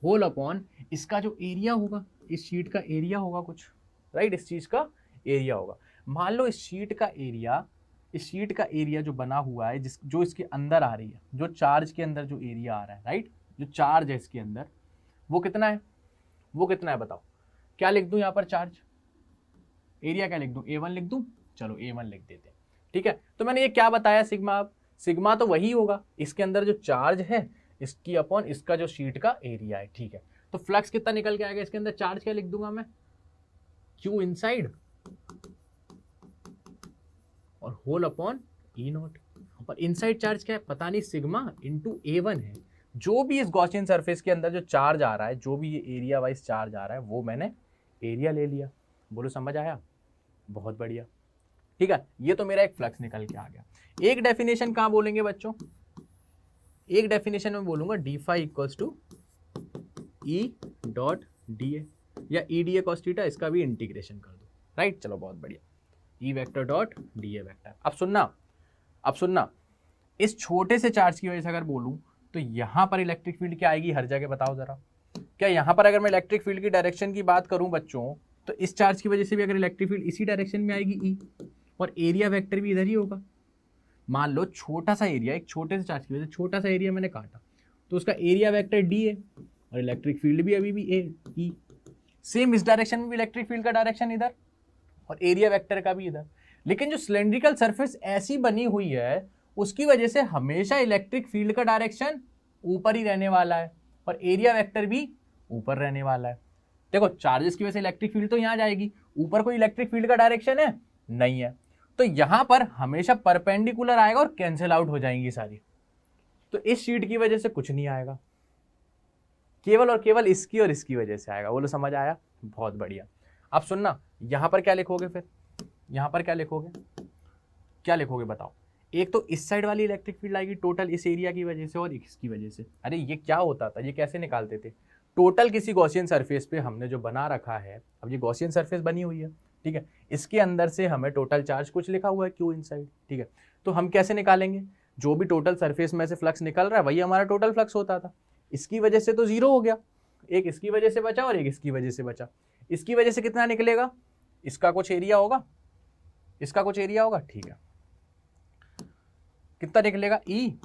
होल अपॉन इसका जो एरिया होगा, इस शीट का एरिया होगा कुछ, राइट, इस चीज का एरिया होगा। मान लो इस शीट का एरिया जो बना हुआ है, जो इसके अंदर आ रही है, जो चार्ज के अंदर जो एरिया आ रहा है, राइट, जो चार्ज है इसके अंदर, वो कितना है, बताओ। क्या लिख दूं यहाँ पर, चार्ज एरिया क्या लिख दूं, A1 लिख दूं, चलो A1 लिख देते हैं, ठीक है। तो मैंने ये क्या बताया, सिग्मा तो वही होगा, इसके अंदर जो चार्ज है इसकी अपॉन इसका जो शीट का एरिया है, ठीक है। तो फ्लक्स कितना निकल के आएगा इसके अंदर, चार्ज क्या लिख दूंगा मैं, Q इनसाइड और होल अपॉन E नॉट, और इनसाइड चार्ज क्या है पता नहीं, सिग्मा इंटू A1 है। जो भी इस गॉसियन सरफेस के अंदर जो चार्ज आ रहा है, जो भी ये एरिया वाइज चार्ज आ रहा है, वो मैंने एरिया ले लिया। बोलो समझ आया? बहुत बढ़िया, ठीक है। ये तो मेरा एक फ्लक्स निकल के आ गया। एक डेफिनेशन कहाँ बोलेंगे बच्चों, एक डेफिनेशन में बोलूंगा d phi equals to E dot D A, या E D A cos theta, इसका भी इंटीग्रेशन कर दो, राइट। चलो बहुत बढ़िया, E vector dot D A vector. अब सुनना, इस छोटे से चार्ज की वजह से अगर बोलूं तो यहां पर इलेक्ट्रिक फील्ड क्या आएगी हर जगह, बताओ जरा। क्या यहां पर अगर मैं इलेक्ट्रिक फील्ड की डायरेक्शन की बात करूं बच्चों, तो इस चार्ज की वजह से भी अगर इलेक्ट्रिक फील्ड इसी डायरेक्शन में आएगी ई, और एरिया वेक्टर भी इधर ही होगा। मान लो छोटा सा एरिया, एक छोटे से चार्ज की वजह से छोटा सा एरिया मैंने काटा, तो उसका एरिया वेक्टर डी है, और इलेक्ट्रिक फील्ड भी अभी भी ई। सेम इस डायरेक्शन में भी इलेक्ट्रिक फील्ड का डायरेक्शन इधर, और एरिया वेक्टर का भी इधर। लेकिन जो सिलेंड्रिकल सरफेस ऐसी बनी हुई है, उसकी वजह से हमेशा इलेक्ट्रिक फील्ड का डायरेक्शन ऊपर ही रहने वाला है, और एरिया वेक्टर भी ऊपर रहने वाला है। देखो चार्जेस की वजह से इलेक्ट्रिक फील्ड तो यहां जाएगी, ऊपर कोई इलेक्ट्रिक फील्ड का डायरेक्शन है नहीं है, तो यहां पर हमेशा परपेंडिकुलर आएगा और कैंसिल आउट हो जाएंगी सारी। तो इस शीट की वजह से कुछ नहीं आएगा, केवल और केवल इसकी और इसकी वजह से आएगा। बोलो समझ आया? बहुत बढ़िया। अब सुनना, यहां पर क्या लिखोगे, फिर यहां पर क्या लिखोगे बताओ। एक तो इस साइड वाली इलेक्ट्रिक फील्ड आएगी टोटल इस एरिया की वजह से और इसकी वजह से। अरे ये क्या होता था, ये कैसे निकालते थे, टोटल किसी गॉसियन सरफेस पे हमने जो बना रखा है, अब ये गॉसियन सरफेस बनी हुई है, ठीक है, इसके अंदर से हमें टोटल चार्ज कुछ लिखा हुआ है Q इनसाइड, ठीक है। तो हम कैसे निकालेंगे, जो भी टोटल सरफेस में से फ्लक्स निकल रहा है वही हमारा टोटल फ्लक्स होता था। इसकी वजह से तो जीरो हो गया, एक इसकी वजह से बचा और एक इसकी वजह से बचा। इसकी वजह से कितना निकलेगा, इसका कुछ एरिया होगा, इसका कुछ एरिया होगा, ठीक है। कितना निकलेगा ई,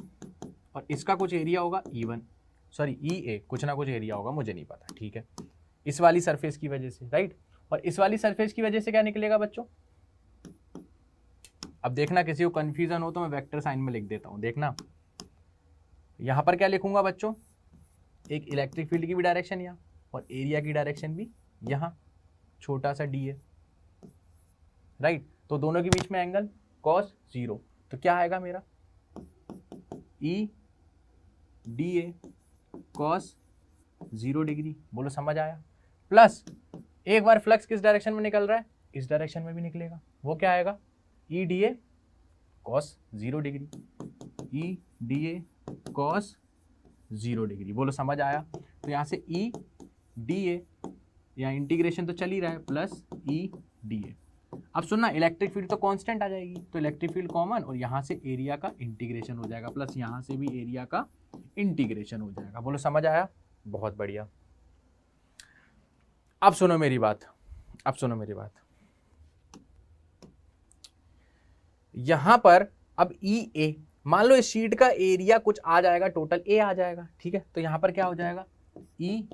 और इसका कुछ एरिया होगा E1, सॉरी EA, कुछ ना कुछ एरिया होगा, मुझे नहीं पता, ठीक है, इस वाली सरफेस की वजह से, राइट। और इस वाली सरफेस की वजह से क्या निकलेगा बच्चों, अब देखना किसी को कंफ्यूजन हो तो मैं वेक्टर साइन में लिख देता हूं, देखना यहां पर क्या लिखूंगा बच्चों, एक इलेक्ट्रिक फील्ड की भी डायरेक्शन यहाँ और एरिया की डायरेक्शन भी यहाँ, छोटा सा डी है, राइट। तो दोनों के बीच में एंगल cos 0, तो क्या आएगा मेरा E D A cos 0 degree, बोलो समझ आया। प्लस एक बार फ्लक्स किस डायरेक्शन में निकल रहा है, इस डायरेक्शन में भी निकलेगा, वो क्या आएगा E D A cos 0 degree, E D A cos 0 degree, बोलो समझ आया। तो यहाँ से ई डी ए, यहाँ इंटीग्रेशन तो चल ही रहा है, प्लस ई डी ए। अब सुनना, इलेक्ट्रिक फील्ड तो कांस्टेंट आ जाएगी, तो इलेक्ट्रिक फील्ड कॉमन, और यहाँ से एरिया का इंटीग्रेशन हो जाएगा, प्लस यहाँ से भी एरिया का इंटीग्रेशन हो जाएगा, बोलो समझ आया, बहुत बढ़िया। अब सुनो मेरी बात, अब सुनो मेरी बात, यहां पर अब ई ए, मान लो इस शीट का एरिया कुछ आ जाएगा, टोटल ए आ जाएगा, ठीक है, तो यहां पर क्या हो जाएगा ई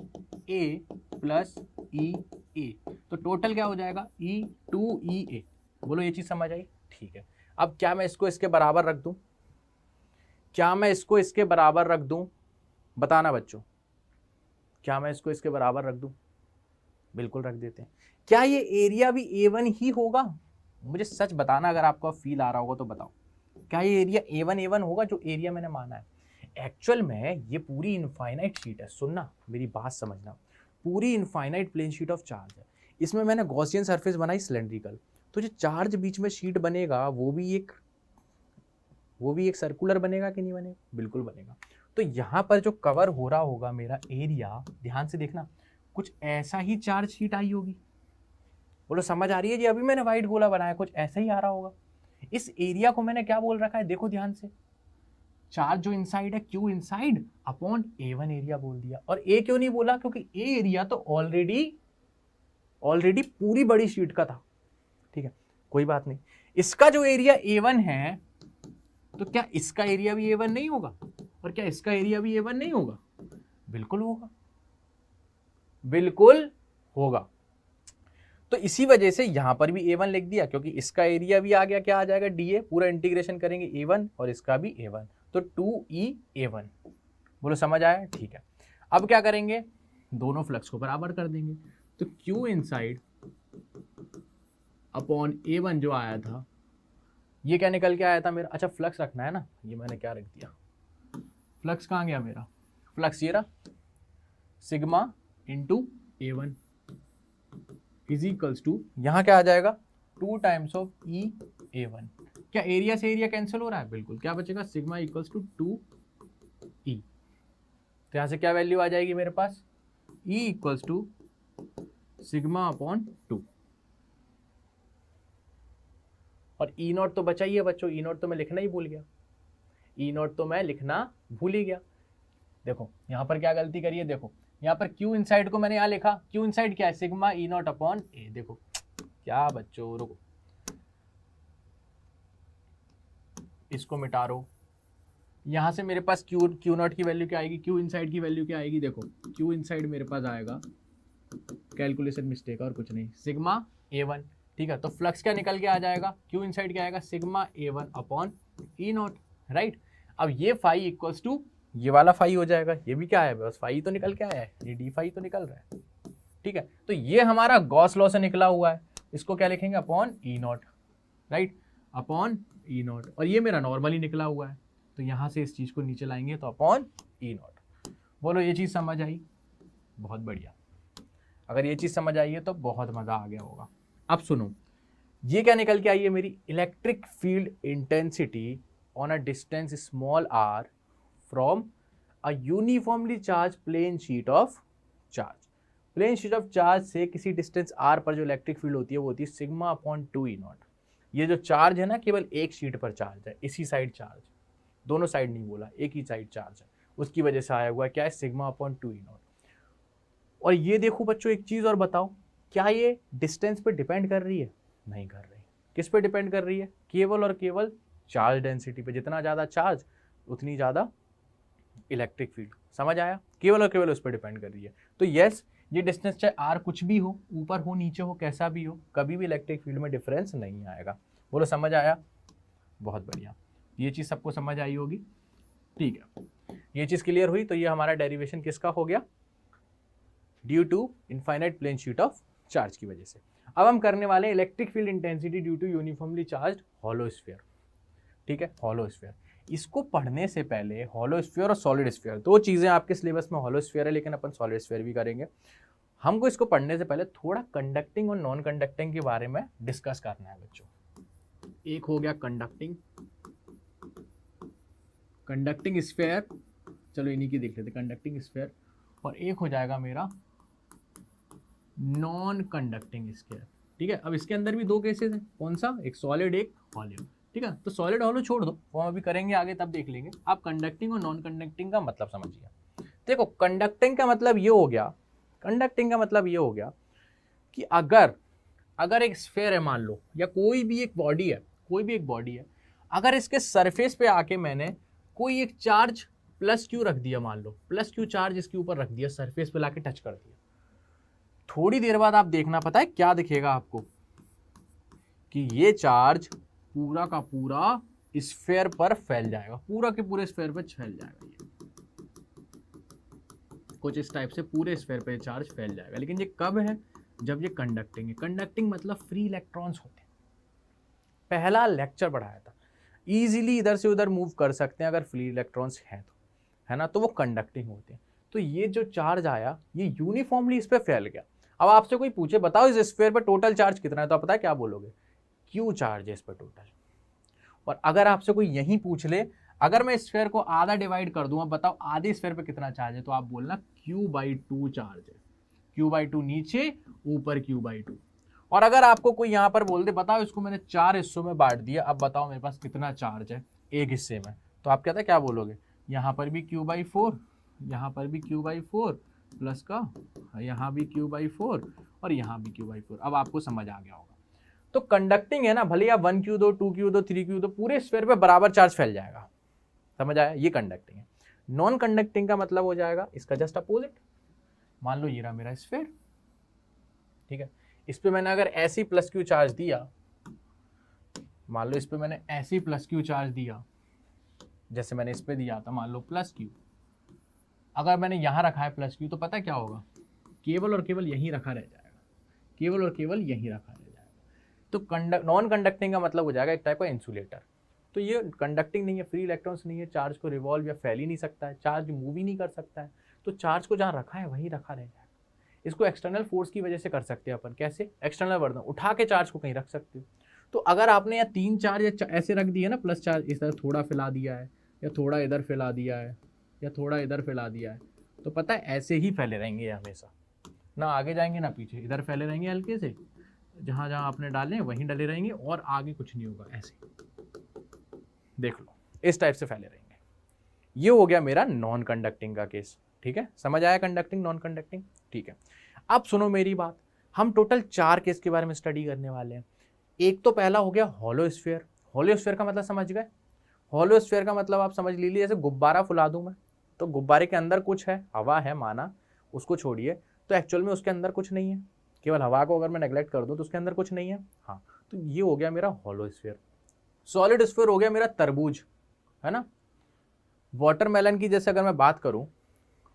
ए प्लस ई ए, तो टोटल क्या हो जाएगा ई टू ई ए, बोलो ये चीज समझ आई, ठीक है। अब क्या मैं इसको इसके बराबर रख दूं, क्या मैं इसको इसके बराबर रख दूं, बताना बच्चों, क्या मैं इसको इसके बराबर रख दूं, बिल्कुल रख देते हैं। क्या ये एरिया भी A1 ही होगा, मुझे सच बताना, अगर आपको फील आ रहा होगा तो बताओ, क्या ये एरिया A1 होगा जो एरिया मैंने माना है। एक्चुअल में ये पूरी इनफाइनाइट शीट है, सुनना मेरी बात समझना, पूरी infinite plane sheet of charge है, इसमें मैंने गॉसियन सरफेस बनाई सिलेंड्रिकल, तो जो चार्ज बीच में शीट बनेगा वो भी एक सर्कुलर बनेगा कि नहीं बनेगा, बिल्कुल बनेगा। तो यहाँ पर जो कवर हो रहा होगा मेरा एरिया, ध्यान से देखना, कुछ ऐसा ही चार्ज शीट आई होगी, बोलो समझ आ रही है जी, अभी मैंने व्हाइट गोला बनाया, कुछ ऐसा ही आ रहा होगा। इस एरिया को मैंने क्या बोल रखा है, देखो ध्यान से, चार्ज जो इनसाइड है Q inside upon A1 area बोल दिया, और A क्यों नहीं बोला, क्योंकि A एरिया तो ऑलरेडी पूरी बड़ी शीट का था, ठीक है, कोई बात नहीं। इसका जो एरिया A1 है, तो क्या इसका एरिया भी A1 नहीं होगा, और क्या इसका एरिया भी A1 नहीं होगा, बिल्कुल होगा, बिल्कुल होगा। तो इसी वजह से यहां पर भी A1 लिख दिया, क्योंकि इसका एरिया भी आ गया, क्या आ जाएगा DA, पूरा इंटीग्रेशन करेंगे A1 और इसका भी A1, तो 2EA1, बोलो समझ आया, ठीक है। अब क्या करेंगे, दोनों फ्लक्स को बराबर कर देंगे, तो Q इनसाइड अपॉन A1 जो आया था, ये क्या निकल के आया था मेरा, अच्छा फ्लक्स रखना है ना, ये मैंने क्या रख दिया, फ्लक्स कहाँ गया मेरा, फ्लक्स ये रहा, sigma into A1 is equals to, यहाँ क्या आ जाएगा 2 टाइम्स ऑफ EA1, क्या एरिया से एरिया कैंसिल हो रहा है, बिल्कुल, क्या बचेगा सिग्मा इक्वल्स टू 2E, तो यहाँ से क्या वैल्यू आ जाएगी मेरे पास, E equals to sigma upon 2, और E0 तो बचा ही है बच्चों, E0 तो मैं लिखना ही भूल गया, E0 तो मैं लिखना भूल ही गया। देखो यहाँ पर क्या गलती करी है, देखो यहाँ पर Q इनसाइड को मैंने यहाँ लिखा, Q इनसाइड क्या है सिग्मा E0 अपॉन A, देखो क्या बच्चों, रुको इसको मिटा रो, यहाँ से मेरे पास Q0 की वैल्यू क्या आएगी, Q इनसाइड की वैल्यू क्या आएगी, देखो Q इनसाइड मेरे पास आएगा, कैलकुलेशन मिस्टेक और कुछ नहीं, सिग्मा A1, ठीक है। तो फ्लक्स क्या निकल के आ जाएगा, Q इनसाइड क्या आएगा sigma A1 upon E0, right. अब ये फाई इक्वल्स टू ये वाला फाई हो जाएगा, ये भी क्या है बस फाई तो निकल के आया है, ये डी फाई तो निकल रहा है, ठीक है। तो ये हमारा गॉस लॉ से निकला हुआ है, इसको क्या लिखेंगे upon E0, right, upon E0, और ये मेरा नॉर्मली निकला हुआ है, तो यहाँ से इस चीज को नीचे लाएंगे तो अपॉन E0, बोलो ये चीज समझ आई, बहुत बढ़िया, अगर ये चीज समझ आई है तो बहुत मजा आ गया होगा। अब सुनो, ये क्या निकल के आई है मेरी, electric field intensity on a distance small r from a uniformly charged plane sheet of charge, plane sheet of charge से किसी डिस्टेंस r पर जो इलेक्ट्रिक फील्ड होती है वो होती है सिग्मा अपॉन 2E0। ये जो चार्ज है ना केवल एक शीट पर चार्ज है, इसी साइड चार्ज, दोनों साइड नहीं बोला, एक ही साइड चार्ज है, उसकी वजह से आया हुआ है क्या है सिग्मा अपॉन 2E0। और ये देखो बच्चों एक चीज और बताओ, क्या ये डिस्टेंस पे डिपेंड कर रही है, नहीं कर रही, किस पे डिपेंड कर रही है, केवल और केवल चार्ज डेंसिटी पे, जितना ज़्यादा चार्ज उतनी ज़्यादा इलेक्ट्रिक फील्ड। समझ आया? केवल और केवल उस पर डिपेंड कर रही है। तो यस, ये डिस्टेंस चाहे आर कुछ भी हो, ऊपर हो नीचे हो कैसा भी हो, कभी भी इलेक्ट्रिक फील्ड में डिफरेंस नहीं आएगा। बोलो समझ आया? बहुत बढ़िया, ये चीज़ सबको समझ आई होगी। ठीक है, ये चीज़ क्लियर हुई। तो ये हमारा डेरिवेशन किसका हो गया? Due to infinite plane sheet of charge की वजह से। अब हम करने वाले हैं electric field intensity due to uniformly charge hollow sphere. ठीक है, हॉलो स्फीयर। इसको पढ़ने से पहले हॉलो स्फीयर और सॉलिड स्फीयर, दो चीज़ें आपके सिलेबस में हॉलो स्फीयर है, लेकिन अपन सॉलिड स्फीयर भी करेंगे। हमको इसको पढ़ने से पहले थोड़ा कंडक्टिंग और नॉन कंडक्टिंग के बारे में डिस्कस करना है बच्चों। एक हो गया कंडक्टिंग स्फीयर, चलो इन्हीं की देख लेते, कंडक्टिंग स्फीयर। और एक हो जाएगा मेरा नॉन कंडक्टिंग स्फीयर। ठीक है, अब इसके अंदर भी दो केसेस हैं, कौन सा? एक सॉलिड, एक हॉलो। ठीक है, तो सॉलिड हॉलो छोड़ दो, वो अभी करेंगे आगे, तब देख लेंगे। आप कंडक्टिंग और नॉन कंडक्टिंग का मतलब समझिए। देखो, कंडक्टिंग का मतलब ये हो गया कि अगर एक स्फीयर है मान लो, या कोई भी एक बॉडी है, अगर इसके सरफेस पे आके मैंने कोई एक चार्ज प्लस क्यू रख दिया, मान लो प्लस क्यू चार्ज इसके ऊपर रख दिया, सरफेस पे लाके टच कर दिया, थोड़ी देर बाद आप देखना, पता है क्या दिखेगा आपको? कि ये चार्ज पूरा का पूरा स्फीयर पर फैल जाएगा, पूरा के पूरे स्फीयर पर फैल जाएगा। ये कुछ इस टाइप से पूरे स्फीयर पे चार्ज फैल जाएगा। लेकिन ये कब है? जब ये कंडक्टिंग है। कंडक्टिंग मतलब फ्री इलेक्ट्रॉन्स होते हैं। पहला लेक्चर पढ़ाया था, इजीली इधर से उधर मूव कर सकते हैं अगर फ्री इलेक्ट्रॉन्स हैं तो, है ना? तो वो कंडक्टिंग होते हैं। तो ये जो चार्ज आया, ये यूनिफॉर्मली इस पर फैल गया। अब आपसे कोई पूछे बताओ इस स्फीयर पर टोटल चार्ज कितना है, तो आप पता है क्या बोलोगे? क्यू चार्ज है इस पर टोटल। और अगर आपसे कोई यही पूछ ले, अगर मैं स्फीयर को आधा डिवाइड कर दूं, अब बताओ आधे स्फीयर पे कितना चार्ज है, तो आप बोलना Q/2 चार्ज है। Q/2 नीचे, ऊपर Q/2। और अगर आपको कोई यहाँ पर बोल दे बताओ इसको मैंने 4 हिस्सों में बांट दिया, अब बताओ मेरे पास कितना चार्ज है एक हिस्से में, तो आप कहते क्या बोलोगे? यहाँ पर भी Q/4, यहाँ पर भी Q/4 प्लस का, यहाँ भी Q/4 और यहाँ भी Q/4। अब आपको समझ आ गया होगा। तो कंडक्टिंग है ना, भले आप 1Q दो, 2Q दो, 3Q दो, पूरे स्फीयर पे बराबर चार्ज फैल जाएगा। समझ आया? ये कंडक्टिंग है। नॉन कंडक्टिंग का मतलब हो जाएगा इसका जस्ट अपोजिट। मान लो ये रहा मेरा स्फीयर, ठीक है, इस पे मैंने अगर ऐसी प्लस क्यू चार्ज दिया, मान लो इस पे मैंने ऐसी प्लस क्यू चार्ज दिया, जैसे मैंने इस पे दिया था मान लो प्लस क्यू, अगर मैंने यहाँ रखा है प्लस क्यू, तो पता है क्या होगा? केवल और केवल यहीं रखा रह जाएगा, केवल और केवल यहीं रखा रह जाएगा। तो नॉन कंडक्टिंग का मतलब हो जाएगा एक टाइप का इंसुलेटर। तो ये कंडक्टिंग नहीं है, फ्री इलेक्ट्रॉन्स नहीं है, चार्ज को रिवॉल्व या फैल ही नहीं सकता है, चार्ज मूव ही नहीं कर सकता है, तो चार्ज को जहाँ रखा है वहीं रखा रह जाएगा। इसको एक्सटर्नल फोर्स की वजह से कर सकते हैं अपन। कैसे? एक्सटर्नल वर्धन, उठा के चार्ज को कहीं रख सकते हो। तो अगर आपने या 3 चार्ज ऐसे रख दिए ना, प्लस चार्ज इस तरह थोड़ा फैला दिया है, या थोड़ा इधर फैला दिया है, या थोड़ा इधर फैला दिया है, तो पता है ऐसे ही फैले रहेंगे हमेशा, ना आगे जाएंगे ना पीछे, इधर फैले रहेंगे हल्के से, जहाँ जहाँ आपने डाले वहीं डले रहेंगे और आगे कुछ नहीं होगा। ऐसे देख लो, इस टाइप से फैले रहेंगे। ये हो गया मेरा नॉन कंडक्टिंग का केस। ठीक है, समझ आया कंडक्टिंग नॉन कंडक्टिंग? ठीक है, अब सुनो मेरी बात, हम टोटल 4 केस के बारे में स्टडी करने वाले हैं। एक तो पहला हो गया हॉलो स्फीयर। हॉलो स्फीयर का मतलब समझ गए? हॉलो स्फीयर का मतलब आप समझ लीजिए जैसे गुब्बारा फुला दूं मैं, तो गुब्बारे के अंदर कुछ है, हवा है माना, उसको छोड़िए, तो एक्चुअल में उसके अंदर कुछ नहीं है, केवल हवा को अगर मैं नेग्लेक्ट कर दूं तो उसके अंदर कुछ नहीं है। हाँ, तो ये हो गया मेरा हॉलो स्फीयर। सॉलिड स्फीयर हो गया मेरा तरबूज, है ना? वाटरमेलन की जैसे अगर मैं बात करूं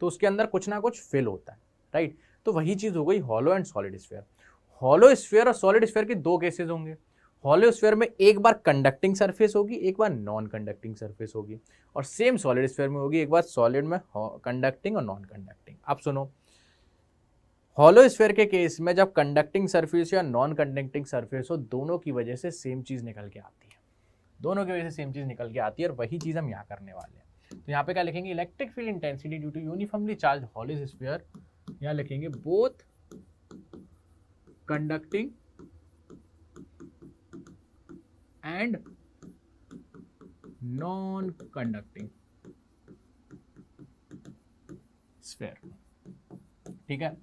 तो उसके अंदर कुछ ना कुछ फिल होता है, राइट? तो वही चीज हो गई hollow and solid sphere. Hollow sphere और सॉलिड स्फीयर के दो केसेस होंगे। हॉलो स्फीयर में एक बार कंडक्टिंग सरफेस होगी, एक बार नॉन कंडक्टिंग सरफेस होगी, और सेम सॉलिड स्फीयर में होगी, एक बार सॉलिड में कंडक्टिंग और नॉन कंडक्टिंग। अब सुनो, हॉलो स्फीयर के केस में जब कंडक्टिंग सरफेस या नॉन कंडक्टिंग सरफेस हो, दोनों की वजह से सेम चीज निकल के आती है, दोनों की वजह से सेम चीज निकल के आती है, और वही चीज हम यहाँ करने वाले हैं। तो यहाँ पे क्या लिखेंगे? Electric field intensity due to uniformly charge hollow sphere, यहाँ लिखेंगे both conducting and non conducting sphere. ठीक है,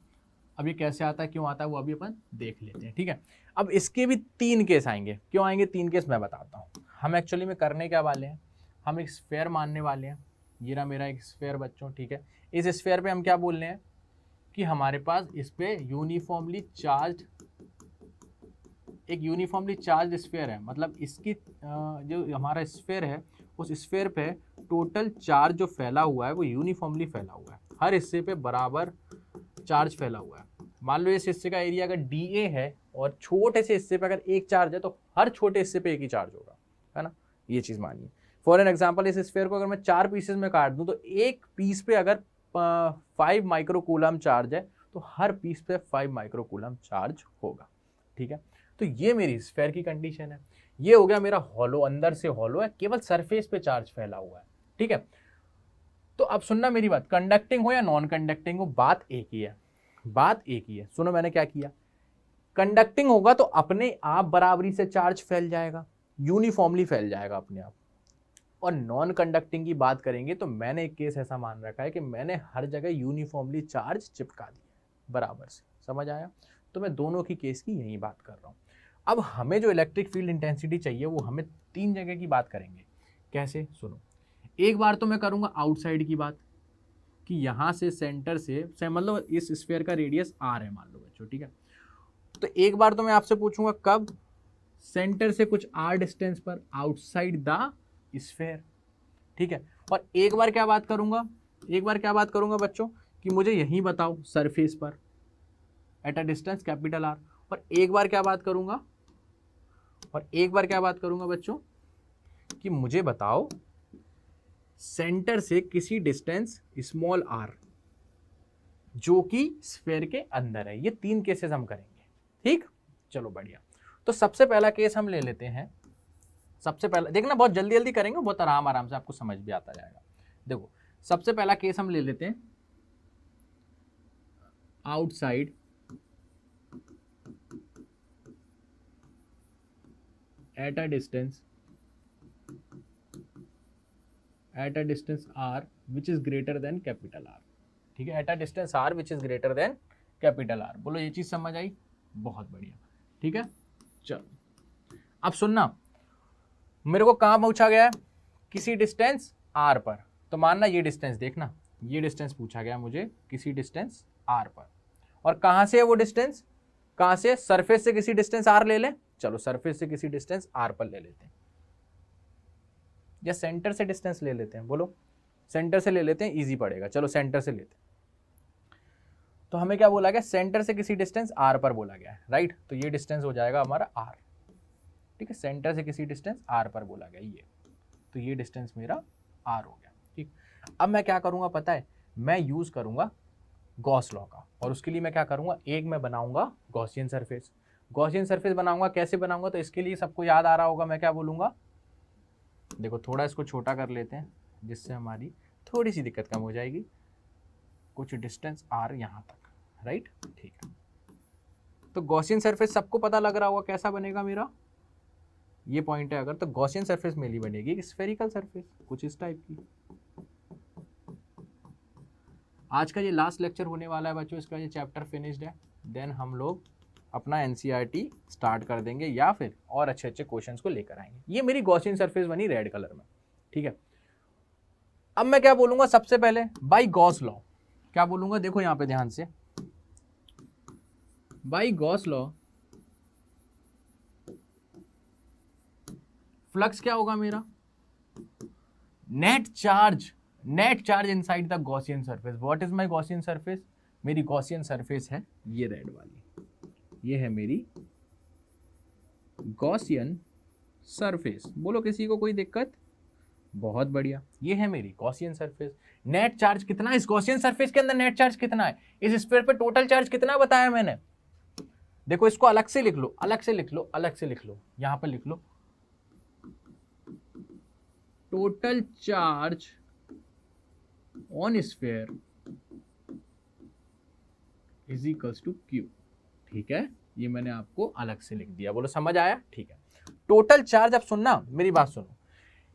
अब ये कैसे आता है, क्यों आता है, वो अभी अपन देख लेते हैं। ठीक है, अब इसके भी 3 केस आएंगे। क्यों आएंगे 3 केस? मैं बताता हूँ। हम एक्चुअली में करने क्या वाले हैं, हम एक स्फेयर मानने वाले हैं। ये रहा मेरा एक स्फेयर बच्चों, ठीक है। इस स्फेयर पे हम क्या बोल रहे हैं कि हमारे पास इस पे यूनिफॉर्मली चार्ज, एक यूनिफॉर्मली चार्ज स्फेयर है, मतलब इसकी जो हमारा स्फेयर है उस स्फेयर पे टोटल चार्ज जो फैला हुआ है वो यूनिफॉर्मली फैला हुआ है, हर हिस्से पे बराबर चार्ज फैला हुआ है। मान लो इस हिस्से का एरिया अगर dA है और छोटे से हिस्से पे अगर एक चार्ज है तो हर छोटे हिस्से पे एक ही चार्ज होगा, है ना, ये चीज़ मानिए। फॉर एन एग्जाम्पल इस स्फेयर को अगर मैं 4 पीसेस में काट दूं तो एक पीस पे अगर 5 माइक्रोकूलम चार्ज है तो हर पीस पे 5 माइक्रोकूलम चार्ज होगा, ठीक है। तो ये मेरी स्फेयर की कंडीशन है। ये हो गया मेरा हॉलो, अंदर से हॉलो है, केवल सरफेस पे चार्ज फैला हुआ है, ठीक है। तो अब सुनना मेरी बात, कंडक्टिंग हो या नॉन कंडक्टिंग हो, बात एक ही है, बात एक ही है। सुनो मैंने क्या किया, कंडक्टिंग होगा तो अपने आप बराबरी से चार्ज फैल जाएगा, यूनिफॉर्मली फैल जाएगा अपने आप। और नॉन कंडक्टिंग की बात करेंगे तो मैंने एक केस ऐसा मान रखा है कि मैंने हर जगह यूनिफॉर्मली चार्ज चिपका दिया बराबर से, समझ आया। तो मैं दोनों की केस की यही बात कर रहा हूँ। अब हमें जो इलेक्ट्रिक फील्ड इंटेंसिटी चाहिए वो हमें 3 जगह की बात करेंगे। कैसे, सुनो, एक बार तो मैं करूँगा आउटसाइड की बात कि यहाँ से सेंटर से मतलब इस स्फीयर का रेडियस r है मान लो बच्चों, ठीक है। तो एक बार तो मैं आपसे पूछूंगा कब, सेंटर से कुछ r डिस्टेंस पर आउटसाइड द स्फीयर, ठीक है। और एक बार क्या बात करूंगा, एक बार क्या बात करूंगा बच्चों कि मुझे यही बताओ सरफेस पर eight a distance capital R। और एक बार क्या बात करूंगा, और एक बार क्या बात करूंगा बच्चों कि मुझे बताओ सेंटर से किसी डिस्टेंस स्मॉल r जो कि स्फीयर के अंदर है। ये 3 केसेस हम करेंगे, ठीक, चलो बढ़िया। तो सबसे पहला केस हम ले लेते हैं, सबसे पहला देखना, बहुत जल्दी जल्दी करेंगे, बहुत आराम आराम से आपको समझ भी आता जाएगा। देखो सबसे पहला केस हम ले लेते हैं outside at a distance r which is greater than capital R, ठीक है। Eight a distance r which is greater than capital R। बोलो ये चीज समझ आई, बहुत बढ़िया, ठीक है। चलो अब सुनना, मेरे को कहाँ पूछा गया है, किसी डिस्टेंस r पर। तो मानना ये डिस्टेंस, देखना ये डिस्टेंस पूछा गया मुझे किसी डिस्टेंस r पर। और कहाँ से है वो डिस्टेंस, कहाँ से, सरफेस से किसी डिस्टेंस r ले लें, चलो सरफेस से किसी डिस्टेंस r पर ले लेते हैं, या सेंटर से डिस्टेंस ले लेते हैं, बोलो सेंटर से ले लेते हैं, इजी पड़ेगा, चलो सेंटर से लेते हैं। तो हमें क्या बोला गया, सेंटर से किसी डिस्टेंस r पर बोला गया है, राइट। तो ये डिस्टेंस हो जाएगा हमारा r, ठीक है। सेंटर से किसी डिस्टेंस r पर बोला गया ये, तो ये डिस्टेंस मेरा r हो गया, ठीक। अब मैं क्या करूंगा पता है, मैं यूज करूंगा गॉस लॉ का, और उसके लिए मैं क्या करूंगा, एक मैं बनाऊंगा गॉसियन सरफेस। गॉसियन सरफेस बनाऊंगा, कैसे बनाऊंगा, तो इसके लिए सबको याद आ रहा होगा मैं क्या बोलूंगा। देखो थोड़ा इसको छोटा कर लेते हैं जिससे हमारी थोड़ी सी दिक्कत कम हो जाएगी। कुछ डिस्टेंस r यहाँ तक, राइट, ठीक है। तो गॉसियन सरफेस सबको पता लग रहा होगा कैसा बनेगा मेरा, ये पॉइंट है अगर, तो गॉसियन सरफेस मेरी बनेगी स्फेरिकल सरफेस, कुछ इस टाइप की। आज का ये लास्ट लेक्चर होने वाला है बच्चों, इसका ये चैप्टर फिनिश्ड है, देन हम लोग अपना एनसीईआरटी स्टार्ट कर देंगे या फिर और अच्छे अच्छे क्वेश्चंस को लेकर आएंगे। ये मेरी गॉसियन सरफेस बनी रेड कलर में, ठीक है। अब मैं क्या बोलूंगा, सबसे पहले बाय गॉस लॉ क्या बोलूंगा, देखो यहां पे ध्यान से, बाय गॉस लॉ फ्लक्स क्या होगा मेरा, net charge inside the Gaussian surface. What is my Gaussian surface, मेरी गॉसियन सरफेस है ये रेड वाली, ये है मेरी गॉसियन सरफेस। बोलो किसी को कोई दिक्कत, बहुत बढ़िया, ये है मेरी गॉसियन सरफेस। नेट चार्ज कितना है इस गॉसियन सरफेस के अंदर, नेट चार्ज कितना है इस स्फीयर पे, टोटल चार्ज कितना बताया मैंने। देखो इसको अलग से लिख लो, अलग से लिख लो, अलग से लिख लो, यहां पर लिख लो total charge on sphere is equals to Q, ठीक है। ये मैंने आपको अलग से लिख दिया, बोलो समझ आया, ठीक है। टोटल चार्ज, अब सुनना मेरी बात सुनो,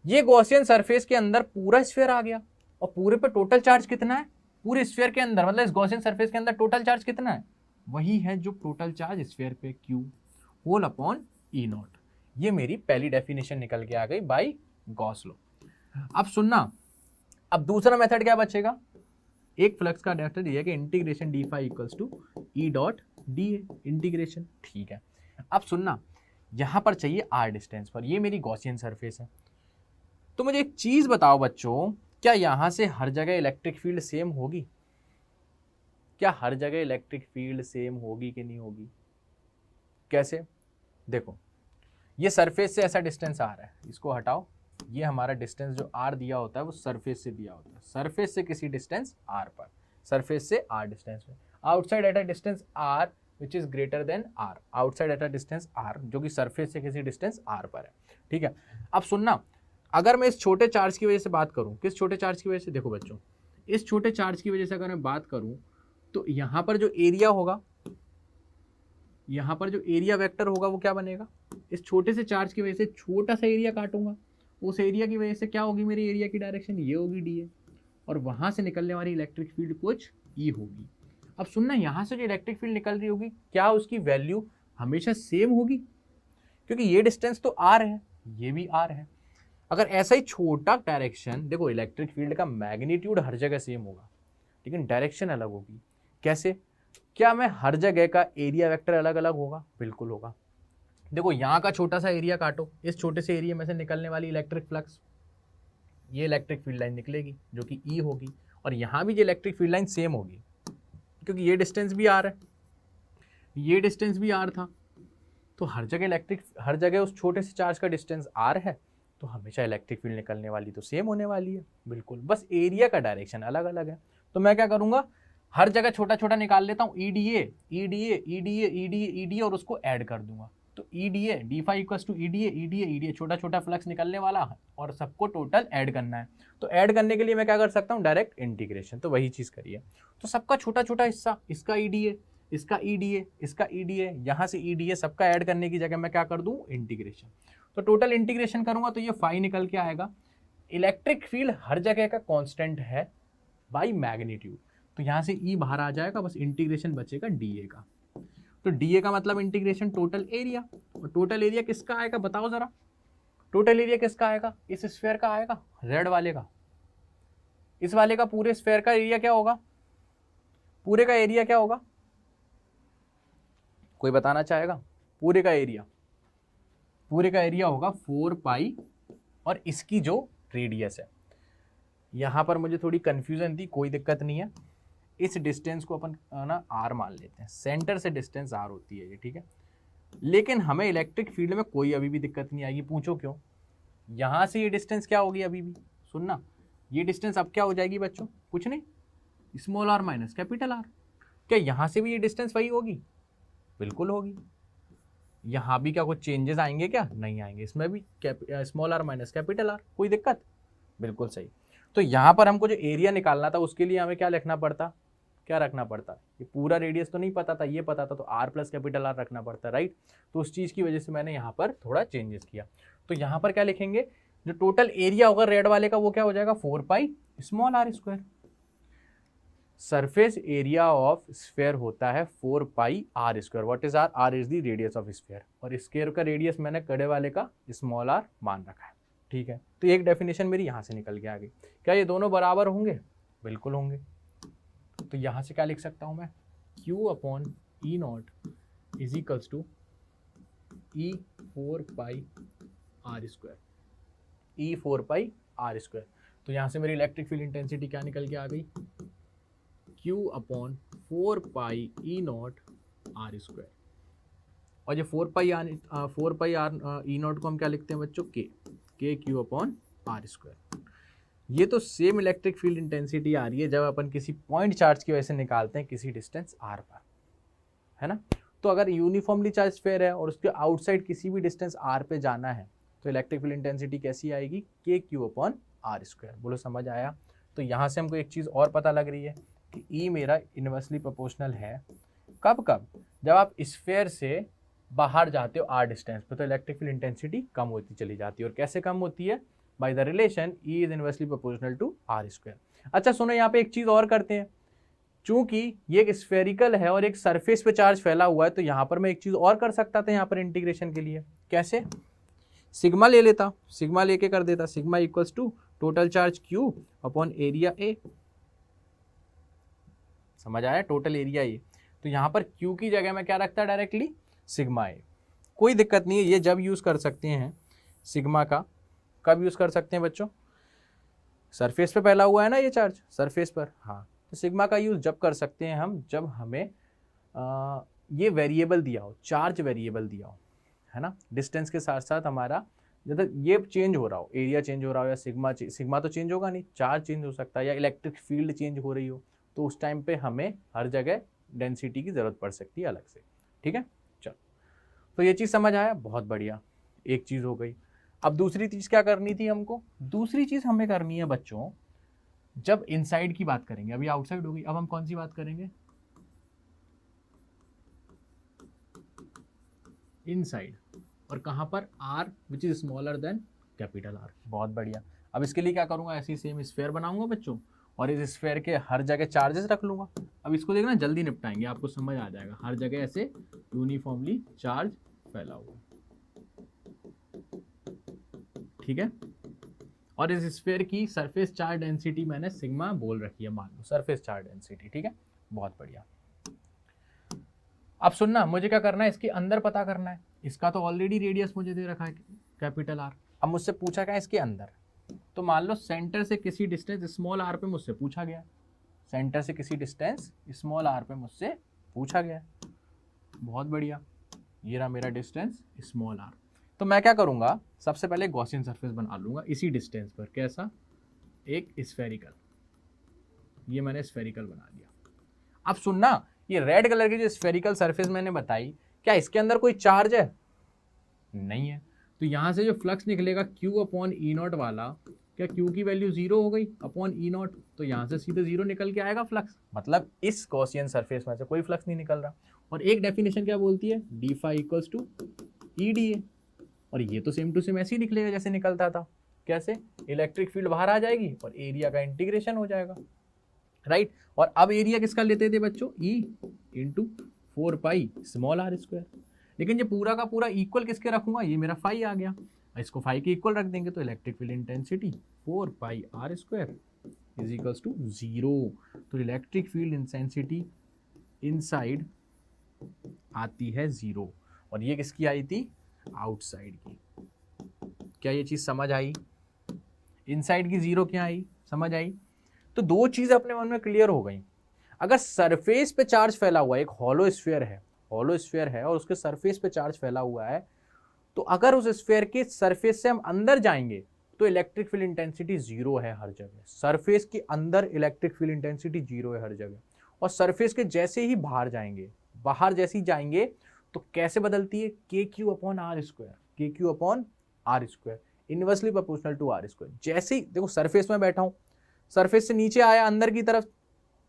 ये गॉसियन सरफेस के अंदर पूरा स्फीयर आ गया और पूरे पे टोटल चार्ज कितना है, पूरे स्फीयर के अंदर, मतलब इस गॉसियन सरफेस के अंदर टोटल चार्ज कितना है, वही है जो टोटल चार्ज स्फीयर पे Q होल अपॉन E0। ये मेरी पहली डेफिनेशन निकल के आ गई बाय गॉस लॉ। अब सुनना, अब दूसरा मेथड क्या बचेगा, एक फ्लक्स का मेथड ये है कि integration D phi equals to E dot D integration, ठीक है। अब सुनना, यहां पर चाहिए आर डिस्टेंस पर, ये मेरी गॉसियन सरफेस है। तो मुझे एक चीज बताओ बच्चों, क्या यहां से हर जगह इलेक्ट्रिक फील्ड सेम होगी? क्या हर जगह इलेक्ट्रिक फील्ड सेम होगी कि नहीं होगी? कैसे? देखो, ये सरफेस से ऐसा डिस्टेंस आ रहा है, इसको हटाओ, ये हमारा डिस्टेंस जो आर दिया होता है वो सरफेस से दिया होता है, सरफेस से किसी डिस्टेंस आर पर, सरफेस से आर डिस्टेंस में, outside at a distance R which is greater than R, outside at a distance R जो कि सरफेस से किसी डिस्टेंस आर पर है, ठीक है। अब सुनना, अगर मैं इस छोटे चार्ज की वजह से बात करूं, किस छोटे चार्ज की वजह से, देखो बच्चों, इस छोटे चार्ज की वजह से अगर मैं बात करूं तो यहां पर जो एरिया होगा, यहां पर जो एरिया वेक्टर होगा वो क्या बनेगा, इस छोटे से चार्ज की वजह से छोटा सा एरिया काटूंगा, उस एरिया की वजह से क्या होगी, मेरी एरिया की डायरेक्शन ये होगी डी ए, और वहां से निकलने वाली इलेक्ट्रिक फील्ड कुछ ई होगी। अब सुनना, यहां से जो इलेक्ट्रिक फील्ड निकल रही होगी, क्या उसकी वैल्यू हमेशा सेम होगी? क्योंकि ये डिस्टेंस तो आर है, ये भी आर है। अगर ऐसा ही छोटा डायरेक्शन, देखो इलेक्ट्रिक फील्ड का मैग्नीट्यूड हर जगह सेम होगा, लेकिन डायरेक्शन अलग होगी। कैसे? क्या मैं हर जगह का एरिया वेक्टर अलग अलग होगा? बिल्कुल होगा। देखो यहाँ का छोटा सा एरिया काटो, इस छोटे से एरिया में से निकलने वाली इलेक्ट्रिक फ्लक्स, ये इलेक्ट्रिक फील्ड लाइन निकलेगी जो कि ई होगी, और यहाँ भी जो इलेक्ट्रिक फील्ड लाइन सेम होगी, क्योंकि ये डिस्टेंस भी आर है, ये डिस्टेंस भी आर था, तो हर जगह उस छोटे से चार्ज का डिस्टेंस आर है, तो हमेशा इलेक्ट्रिक फील्ड निकलने वाली तो सेम होने वाली है, बिल्कुल, बस एरिया का डायरेक्शन अलग अलग है। तो मैं क्या करूंगा, हर जगह छोटा छोटा निकाल लेता हूँ, E D A E D A E D A E D A E D A, और उसको ऐड कर दूंगा, तो E D A D phi equals to E D A E D A E D A, छोटा छोटा फ्लक्स निकलने वाला है और सबको टोटल ऐड करना है। तो ऐड करने के लिए मैं क्या कर सकता हूँ, डायरेक्ट इंटीग्रेशन, तो वही चीज़ करिए। तो सबका छोटा छोटा हिस्सा, इसका ई डी ए, इसका ई डी ए, इसका ई डी ए, यहाँ से ई डी ए, सबका ऐड करने की जगह मैं क्या कर दूँ, इंटीग्रेशन। तो टोटल इंटीग्रेशन करूँगा तो ये फाई निकल के आएगा। इलेक्ट्रिक फील्ड हर जगह का कॉन्स्टेंट है बाई मैग्नीट्यूड, तो यहाँ से ई बाहर आ जाएगा, बस इंटीग्रेशन बचेगा डी ए का। तो डी ए का मतलब इंटीग्रेशन टोटल एरिया, और टोटल एरिया किसका आएगा बताओ जरा, टोटल एरिया किसका आएगा, इस स्फीयर का आएगा, रेड वाले का, इस वाले का पूरे स्फीयर का एरिया क्या होगा, पूरे का एरिया क्या होगा, कोई बताना चाहेगा? पूरे का एरिया, पूरे का एरिया होगा 4 पाई, और इसकी जो रेडियस है, यहां पर मुझे थोड़ी कंफ्यूजन थी, कोई दिक्कत नहीं है, इस डिस्टेंस को अपन ना आर मान लेते हैं, सेंटर से डिस्टेंस आर होती है ये, ठीक है। लेकिन हमें इलेक्ट्रिक फील्ड में कोई अभी भी दिक्कत नहीं आएगी, पूछो क्यों? यहां से ये डिस्टेंस क्या होगी अभी भी, सुनना, ये डिस्टेंस अब क्या हो जाएगी बच्चों, कुछ नहीं, small R minus capital R. क्या यहां से भी ये डिस्टेंस वही होगी? बिल्कुल होगी। यहां भी क्या कुछ चेंजेस आएंगे? क्या नहीं आएंगे, इसमें भी small R minus capital R, कोई दिक्कत? बिल्कुल सही। तो यहाँ पर हमको जो एरिया निकालना था उसके लिए हमें क्या लिखना पड़ता, क्या रखना पड़ता, ये पूरा रेडियस तो नहीं पता था, ये पता था, तो आर प्लस कैपिटल आर रखना पड़ता, राइट। तो उस चीज़ की वजह से मैंने यहाँ पर थोड़ा चेंजेस किया। तो यहाँ पर क्या लिखेंगे, जो टोटल एरिया होगा रेड वाले का वो क्या हो जाएगा, 4 pi small are square. Surface area of sphere होता है 4 pi are square. What is r? R is the radius of sphere, और स्क्वायर का रेडियस मैंने कड़े वाले का स्मॉल आर मान रखा है, ठीक है। तो एक डेफिनेशन मेरी यहाँ से निकल के आ गई। क्या ये दोनों बराबर होंगे? बिल्कुल होंगे। तो यहाँ से क्या लिख सकता हूँ मैं, Q upon E naught is equals to E 4 pi are square, E 4 pi are square. तो यहाँ से मेरी इलेक्ट्रिक फील्ड इंटेंसिटी क्या निकल के आ गई, Q upon 4 pi E naught R square. और ये 4 पाई आर ई नॉट को हम क्या लिखते हैं बच्चों, k Q upon are square. ये तो सेम इलेक्ट्रिक फील्ड इंटेंसिटी आ रही है जब अपन किसी पॉइंट चार्ज की वजह से निकालते हैं किसी डिस्टेंस आर पर, है ना। तो अगर यूनिफॉर्मली चार्ज स्फीयर है और उसके आउटसाइड किसी भी डिस्टेंस आर पे जाना है तो इलेक्ट्रिक फील्ड इंटेंसिटी कैसी आएगी, के क्यू अपॉन आर स्क्वायर। बोलो समझ आया। तो यहाँ से हमको एक चीज़ और पता लग रही है कि ई मेरा इनवर्सली प्रोपोर्शनल है कब कब, जब आप स्फीयर से बाहर जाते हो आर डिस्टेंस पे, तो इलेक्ट्रिक फील्ड इंटेंसिटी कम होती चली जाती है। और कैसे कम होती है, by the relation E is inversely proportional to are square. अच्छा सुनो, यहाँ पे एक चीज़ और करते हैं, चूंकि ये एक स्फेरिकल है और एक सरफेस पे चार्ज फैला हुआ है, तो यहाँ पर मैं एक चीज़ और कर सकता था यहाँ पर इंटीग्रेशन के लिए। कैसे? सिग्मा ले लेता, सिग्मा लेके कर देता, sigma equals to total charge Q upon area A। समझ आया, टोटल एरिया A। तो यहाँ पर Q की जगह में क्या रखता है डायरेक्टली, सिग्मा A। कोई दिक्कत नहीं है, ये जब यूज कर सकते हैं सिग्मा का, कब यूज कर सकते हैं बच्चों, सरफेस पे फैला हुआ है ना ये चार्ज सरफेस पर, हाँ, तो सिग्मा का यूज जब कर सकते हैं हम, जब हमें ये वेरिएबल दिया हो, चार्ज वेरिएबल दिया हो, है ना, डिस्टेंस के साथ साथ हमारा जब ये चेंज हो रहा हो, एरिया चेंज हो रहा हो, या सिग्मा तो चेंज होगा नहीं, चार्ज चेंज हो सकता है, या इलेक्ट्रिक फील्ड चेंज हो रही हो, तो उस टाइम पे हमें हर जगह डेंसिटी की ज़रूरत पड़ सकती है अलग से। ठीक है, चलो, तो ये चीज़ समझ आया, बहुत बढ़िया, एक चीज़ हो गई। अब दूसरी चीज़ क्या करनी थी हमको, दूसरी चीज़ हमें करनी है बच्चों, जब इनसाइड की बात करेंगे, अभी आउटसाइड होगी, अब हम कौन सी बात करेंगे, इनसाइड, और कहाँ पर, R which is smaller than capital R. बहुत बढ़िया। अब इसके लिए क्या करूँगा, ऐसी सेम स्फेयर बनाऊंगा बच्चों, और इस स्फेयर के हर जगह चार्जेस रख लूँगा। अब इसको देखना जल्दी निपटाएंगे, आपको समझ आ जाएगा, हर जगह ऐसे यूनिफॉर्मली चार्ज फैला हुआ, ठीक है। और इस स्फेयर की सरफेस चार्ज डेंसिटी मैंने सिग्मा बोल रखी है, मान लो सरफेस चार्ज डेंसिटी, ठीक है, बहुत बढ़िया। अब सुनना, मुझे क्या करना है, इसके अंदर पता करना है, इसका तो ऑलरेडी रेडियस मुझे दे रखा है कैपिटल आर। अब मुझसे पूछा क्या इसके अंदर, तो मान लो सेंटर से किसी डिस्टेंस स्मॉल आर पे मुझसे पूछा गया, सेंटर से किसी डिस्टेंस स्मॉल आर पे मुझसे पूछा गया, बहुत बढ़िया, ये रहा मेरा डिस्टेंस स्मॉल आर। तो मैं क्या करूंगा, सबसे पहले गॉसियन सरफेस बना लूंगा इसी डिस्टेंस पर, कैसा, एक स्फेरिकल, ये मैंने स्फेरिकल बना दिया। अब सुनना, ये रेड कलर की जो स्फेरिकल सरफेस मैंने बताई, क्या इसके अंदर कोई चार्ज है, नहीं है, तो यहां से जो फ्लक्स निकलेगा Q अपॉन ई नॉट वाला, क्या Q की वैल्यू 0 हो गई अपॉन ई नॉट, तो यहां से सीधे 0 निकल के आएगा फ्लक्स, मतलब इस गॉसियन सरफेस में से कोई फ्लक्स नहीं निकल रहा। और एक डेफिनेशन क्या बोलती है, D phi equals to E D A, और ये तो सेम टू सेम ऐसे ही निकलेगा जैसे निकलता था, कैसे, इलेक्ट्रिक फील्ड बाहर आ जाएगी और एरिया का इंटीग्रेशन हो जाएगा, राइट। और अब एरिया किसका लेते थे बच्चों, E into 4 pi small are square, लेकिन ये पूरा का पूरा इक्वल किसके रखूंगा, ये मेरा फाई आ गया, इसको फाई के इक्वल रख देंगे, तो electric field intensity 4 pi are square is equals to 0। तो इलेक्ट्रिक फील्ड इंटेंसिटी इनसाइड आती है 0, और ये किसकी आई थी, आउटसाइड की। क्या ये चीज समझ आई, इनसाइड की 0 क्या आई, समझ आई। तो दो चीज अपने मन में क्लियर हो गई। अगर सरफेस पे चार्ज फैला हुआ है, एक हॉलो स्फीयर है, हॉलो स्फीयर है और उसके सरफेस पे चार्ज फैला हुआ है, तो अगर उस स्फीयर के सरफेस से हम अंदर जाएंगे तो इलेक्ट्रिक फील्ड इंटेंसिटी 0 है हर जगह, सरफेस के अंदर इलेक्ट्रिक फील्ड इंटेंसिटी 0 है हर जगह। और सरफेस के जैसे ही बाहर जाएंगे, बाहर जैसे ही जाएंगे तो कैसे बदलती है, K Q upon are square, K Q upon are square, inversely proportional to are square. जैसे ही देखो सरफेस में बैठा हूं, सरफेस से नीचे आया अंदर की तरफ,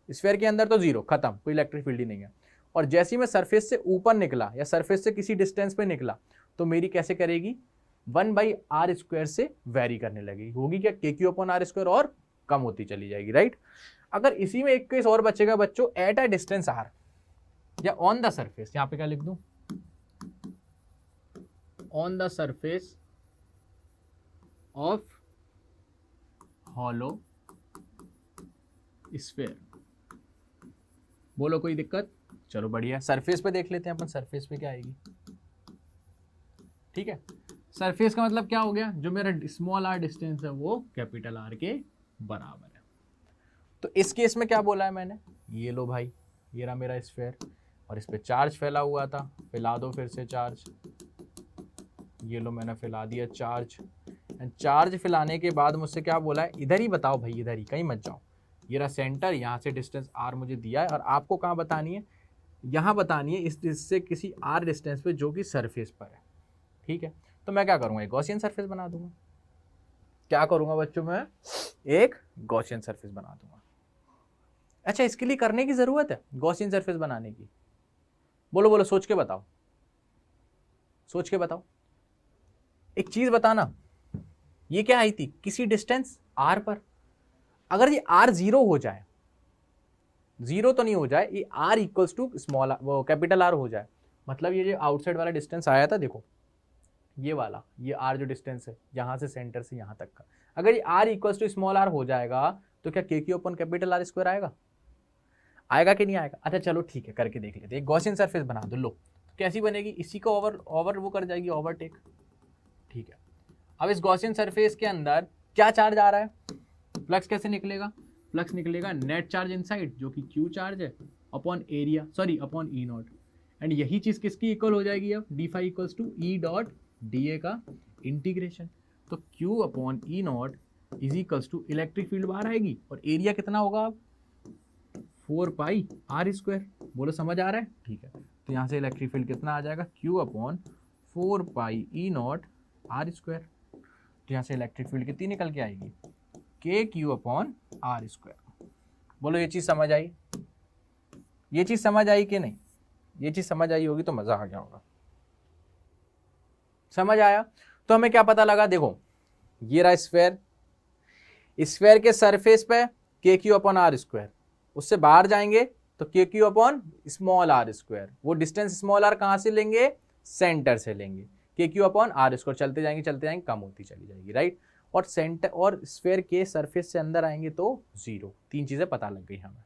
स्फीयर के अंदर तो 0, खत्म, कोई इलेक्ट्रिक फील्ड ही नहीं है। और जैसे ही मैं सरफेस से ऊपर निकला या सरफेस से किसी डिस्टेंस पे निकला, तो मेरी कैसे करेगी, 1/r स्क्वायर से वेरी करने लगेगी, होगी क्या, K Q upon are square, और कम होती चली जाएगी, राइट। अगर इसी में एक केस और बचेगा बच्चों, एट अ डिस्टेंस r या ऑन द सरफेस, यहां पे क्या लिख दूं, on the surface of hollow sphere, बोलो कोई दिक्कत, चलो बढ़िया। सरफेस पे देख लेते हैं अपन, सरफेस पे क्या आएगी, ठीक है। सरफेस का मतलब क्या हो गया, जो मेरा स्मॉल आर डिस्टेंस है वो कैपिटल आर के बराबर है। तो इस केस में क्या बोला है मैंने, ये लो भाई, ये रहा मेरा स्फीयर और इस पे चार्ज फैला हुआ था, फैला दो फिर से चार्ज, ये लो मैंने फैला दिया चार्ज। चार्ज फैलाने के बाद मुझसे क्या बोला है, इधर ही बताओ भाई, इधर ही, कहीं मत जाओ, ये रहा सेंटर, यहाँ से डिस्टेंस r मुझे दिया है और आपको कहाँ बतानी है, यहाँ बतानी है, इससे किसी r डिस्टेंस पे जो कि सरफेस पर है, ठीक है। तो मैं क्या करूँगा, एक गॉसियन सरफेस बना दूंगा। क्या करूँगा बच्चों, मैं एक गॉसियन सरफेस बना दूंगा। अच्छा, इसके लिए करने की ज़रूरत है गॉसियन सरफेस बनाने की, बोलो बोलो, सोच के बताओ, सोच के बताओ। एक चीज़ बताना, ये क्या आई थी, किसी डिस्टेंस r पर, अगर ये r 0 हो जाए, 0 तो नहीं हो जाए, ये r इक्वल्स टू स्मॉल वो कैपिटल R हो जाए, मतलब ये जो आउटसाइड वाला डिस्टेंस आया था, देखो ये वाला, ये r जो डिस्टेंस है यहाँ से सेंटर से यहाँ तक का, अगर ये r equals to small r हो जाएगा तो क्या K Q upon capital R square आएगा? आएगा कि नहीं आएगा? अच्छा चलो ठीक है, करके देख लेते हैं। गॉसियन सरफेस बना दो, लो तो कैसी बनेगी, इसी को ओवर वो कर जाएगी, ओवरटेक। ठीक है, अब इस गॉसियन सरफेस के अंदर क्या चार्ज आ रहा है, फ्लक्स कैसे निकलेगा, फ्लक्स निकलेगा नेट चार्ज इनसाइड जो कि क्यू चार्ज है upon area, sorry upon E naught, and यही चीज किसकी इक्वल हो जाएगी अब, D phi equals to E dot D A का इंटीग्रेशन। तो Q upon E naught is equals to electric field बाहर आएगी और एरिया कितना होगा अब 4 पाई आर स्क्वायर। बोलो समझ आ रहा है? ठीक है, तो यहाँ से इलेक्ट्रिक फील्ड कितना आ जाएगा, Q upon 4 pi E naught R square. तो यहाँ से इलेक्ट्रिक फील्ड कितनी निकल के आएगी, के क्यू अपॉन आर स्क्वायर। बोलो ये चीज़ समझ आई, ये चीज़ समझ आई कि नहीं? ये चीज़ समझ आई होगी तो मज़ा आ गया होगा। समझ आया? तो हमें क्या पता लगा, देखो ये रहा स्फेयर, स्फेयर के सरफेस पे के क्यू अपॉन आर स्क्वायर, उससे बाहर जाएंगे तो K Q upon small are square. वो डिस्टेंस स्मॉल आर कहाँ से लेंगे, सेंटर से लेंगे, के क्यू अपॉन आर स्क्वायर। चलते जाएंगे कम होती चली जाएगी, राइट। और सेंटर और स्फेयर के सरफेस से अंदर आएंगे तो 0। 3 चीज़ें पता लग गई हमें,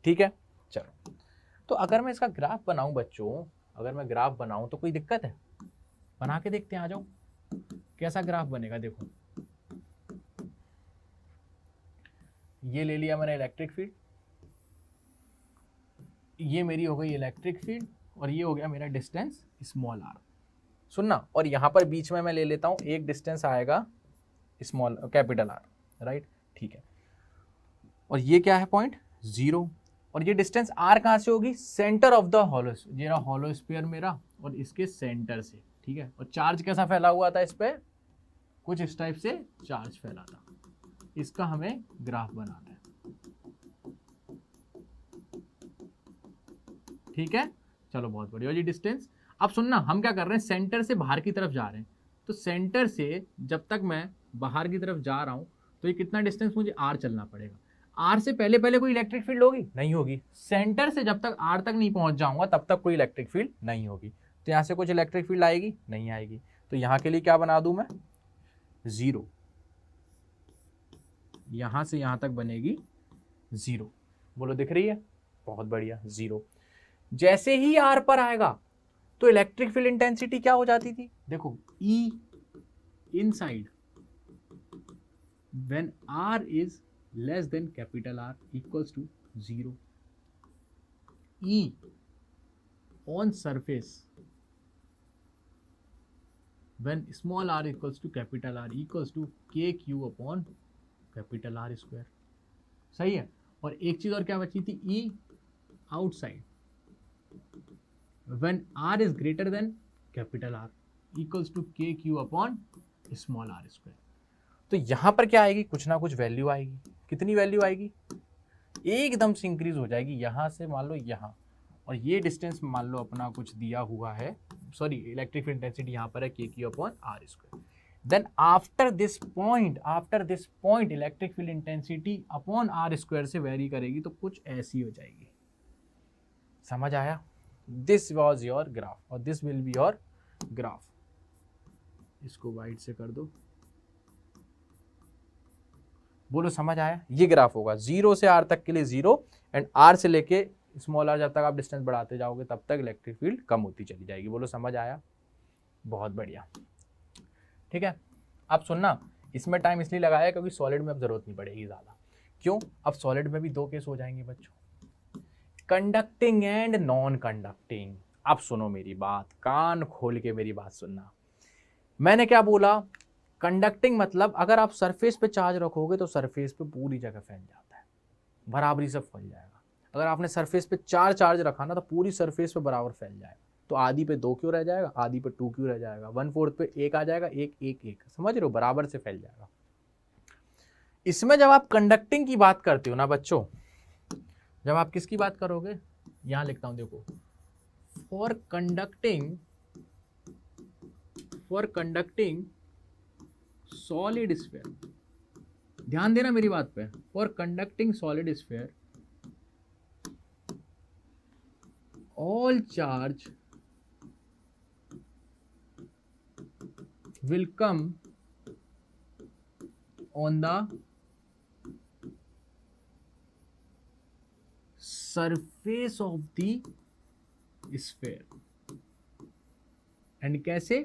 ठीक है। चलो, तो अगर मैं इसका ग्राफ बनाऊं बच्चों, अगर मैं ग्राफ बनाऊं तो कोई दिक्कत है? बना के देखते हैं, आ जाओ। कैसा ग्राफ बनेगा, देखो ये ले लिया मैंने इलेक्ट्रिक फील्ड, ये मेरी हो गई इलेक्ट्रिक फील्ड, और ये हो गया मेरा डिस्टेंस स्मॉल आर। सुनना, और यहाँ पर बीच में मैं ले लेता हूँ एक डिस्टेंस आएगा स्मॉल कैपिटल आर, राइट, ठीक है। और ये क्या है, पॉइंट 0, और ये डिस्टेंस r कहाँ से होगी, सेंटर ऑफ द हॉलो, ये रहा हॉलो स्फीयर मेरा, और इसके सेंटर से, ठीक है। और चार्ज कैसा फैला हुआ था इस पे, कुछ इस टाइप से चार्ज फैला था। इसका हमें ग्राफ बनाना है, ठीक है। चलो बहुत बढ़िया। और ये डिस्टेंस, अब सुनना, हम क्या कर रहे हैं, सेंटर से बाहर की तरफ जा रहे हैं, तो सेंटर से जब तक मैं बाहर की तरफ जा रहा हूं तो ये कितना डिस्टेंस मुझे r चलना पड़ेगा। r से पहले पहले कोई इलेक्ट्रिक फील्ड होगी? नहीं होगी। सेंटर से जब तक r तक नहीं पहुंच जाऊंगा तब तक कोई इलेक्ट्रिक फील्ड नहीं होगी। तो यहाँ से कुछ इलेक्ट्रिक फील्ड आएगी? नहीं आएगी। तो यहाँ के लिए क्या बना दूं मैं, 0। यहाँ से यहाँ तक बनेगी 0। बोलो दिख रही है? बहुत बढ़िया, 0। जैसे ही r पर आएगा तो इलेक्ट्रिक फील्ड इंटेंसिटी क्या हो जाती थी, देखो E inside when r is less than capital R equals to 0, E on surface when small r equals to capital R equals to kq upon capital R square। सही है। और एक चीज और क्या बची थी, E outside when r is greater than capital R equals to kq upon small r square। तो यहां पर क्या आएगी, कुछ ना कुछ वैल्यू आएगी। कितनी वैल्यू आएगी, एकदम से इंक्रीज हो जाएगी। यहां से मान लो यहां, और ये डिस्टेंस मान लो अपना कुछ दिया हुआ है, सॉरी इलेक्ट्रिक फील्ड इंटेंसिटी यहां पर है K Q upon are square. Then after this point electric field intensity upon are square से वेरी करेगी, तो कुछ ऐसी हो जाएगी। समझ आया? दिस वॉज योर ग्राफ और this will be your graph. इसको वाइट से कर दो। बोलो समझ आया? ये ग्राफ होगा 0 से r तक के लिए 0, एंड r से लेके स्मॉल r जब तक आप डिस्टेंस बढ़ाते जाओगे तब तक इलेक्ट्रिक फील्ड कम होती चली जाएगी। बोलो समझ आया? बहुत बढ़िया, ठीक है। अब सुनना, इसमें टाइम इसलिए लगाया क्योंकि सॉलिड में अब जरूरत नहीं पड़ेगी ज़्यादा। क्यों? अब सॉलिड में भी 2 केस हो जाएंगे बच्चों, कंडक्टिंग एंड नॉन कंडक्टिंग। अब सुनो मेरी बात, कान खोल के मेरी बात सुनना। मैंने क्या बोला, कंडक्टिंग मतलब अगर आप सरफेस पे चार्ज रखोगे तो सरफेस पे पूरी जगह फैल जाता है, बराबरी से फैल जाएगा। अगर आपने सरफेस पे 4 चार्ज रखा ना तो पूरी सरफेस पे बराबर फैल जाएगा। तो आधी पे 2 क्यों रह जाएगा, आधी पे 2 क्यों रह जाएगा, 1/4 पे 1 आ जाएगा, 1 समझ रहे हो, बराबर से फैल जाएगा। इसमें जब आप कंडक्टिंग की बात करते हो ना बच्चों, जब आप किसकी बात करोगे, यहां लिखता हूं देखो, फॉर कंडक्टिंग सॉलिड स्फीयर, ध्यान देना मेरी बात पे, for conducting solid sphere all charge will come on the surface of the sphere and कैसे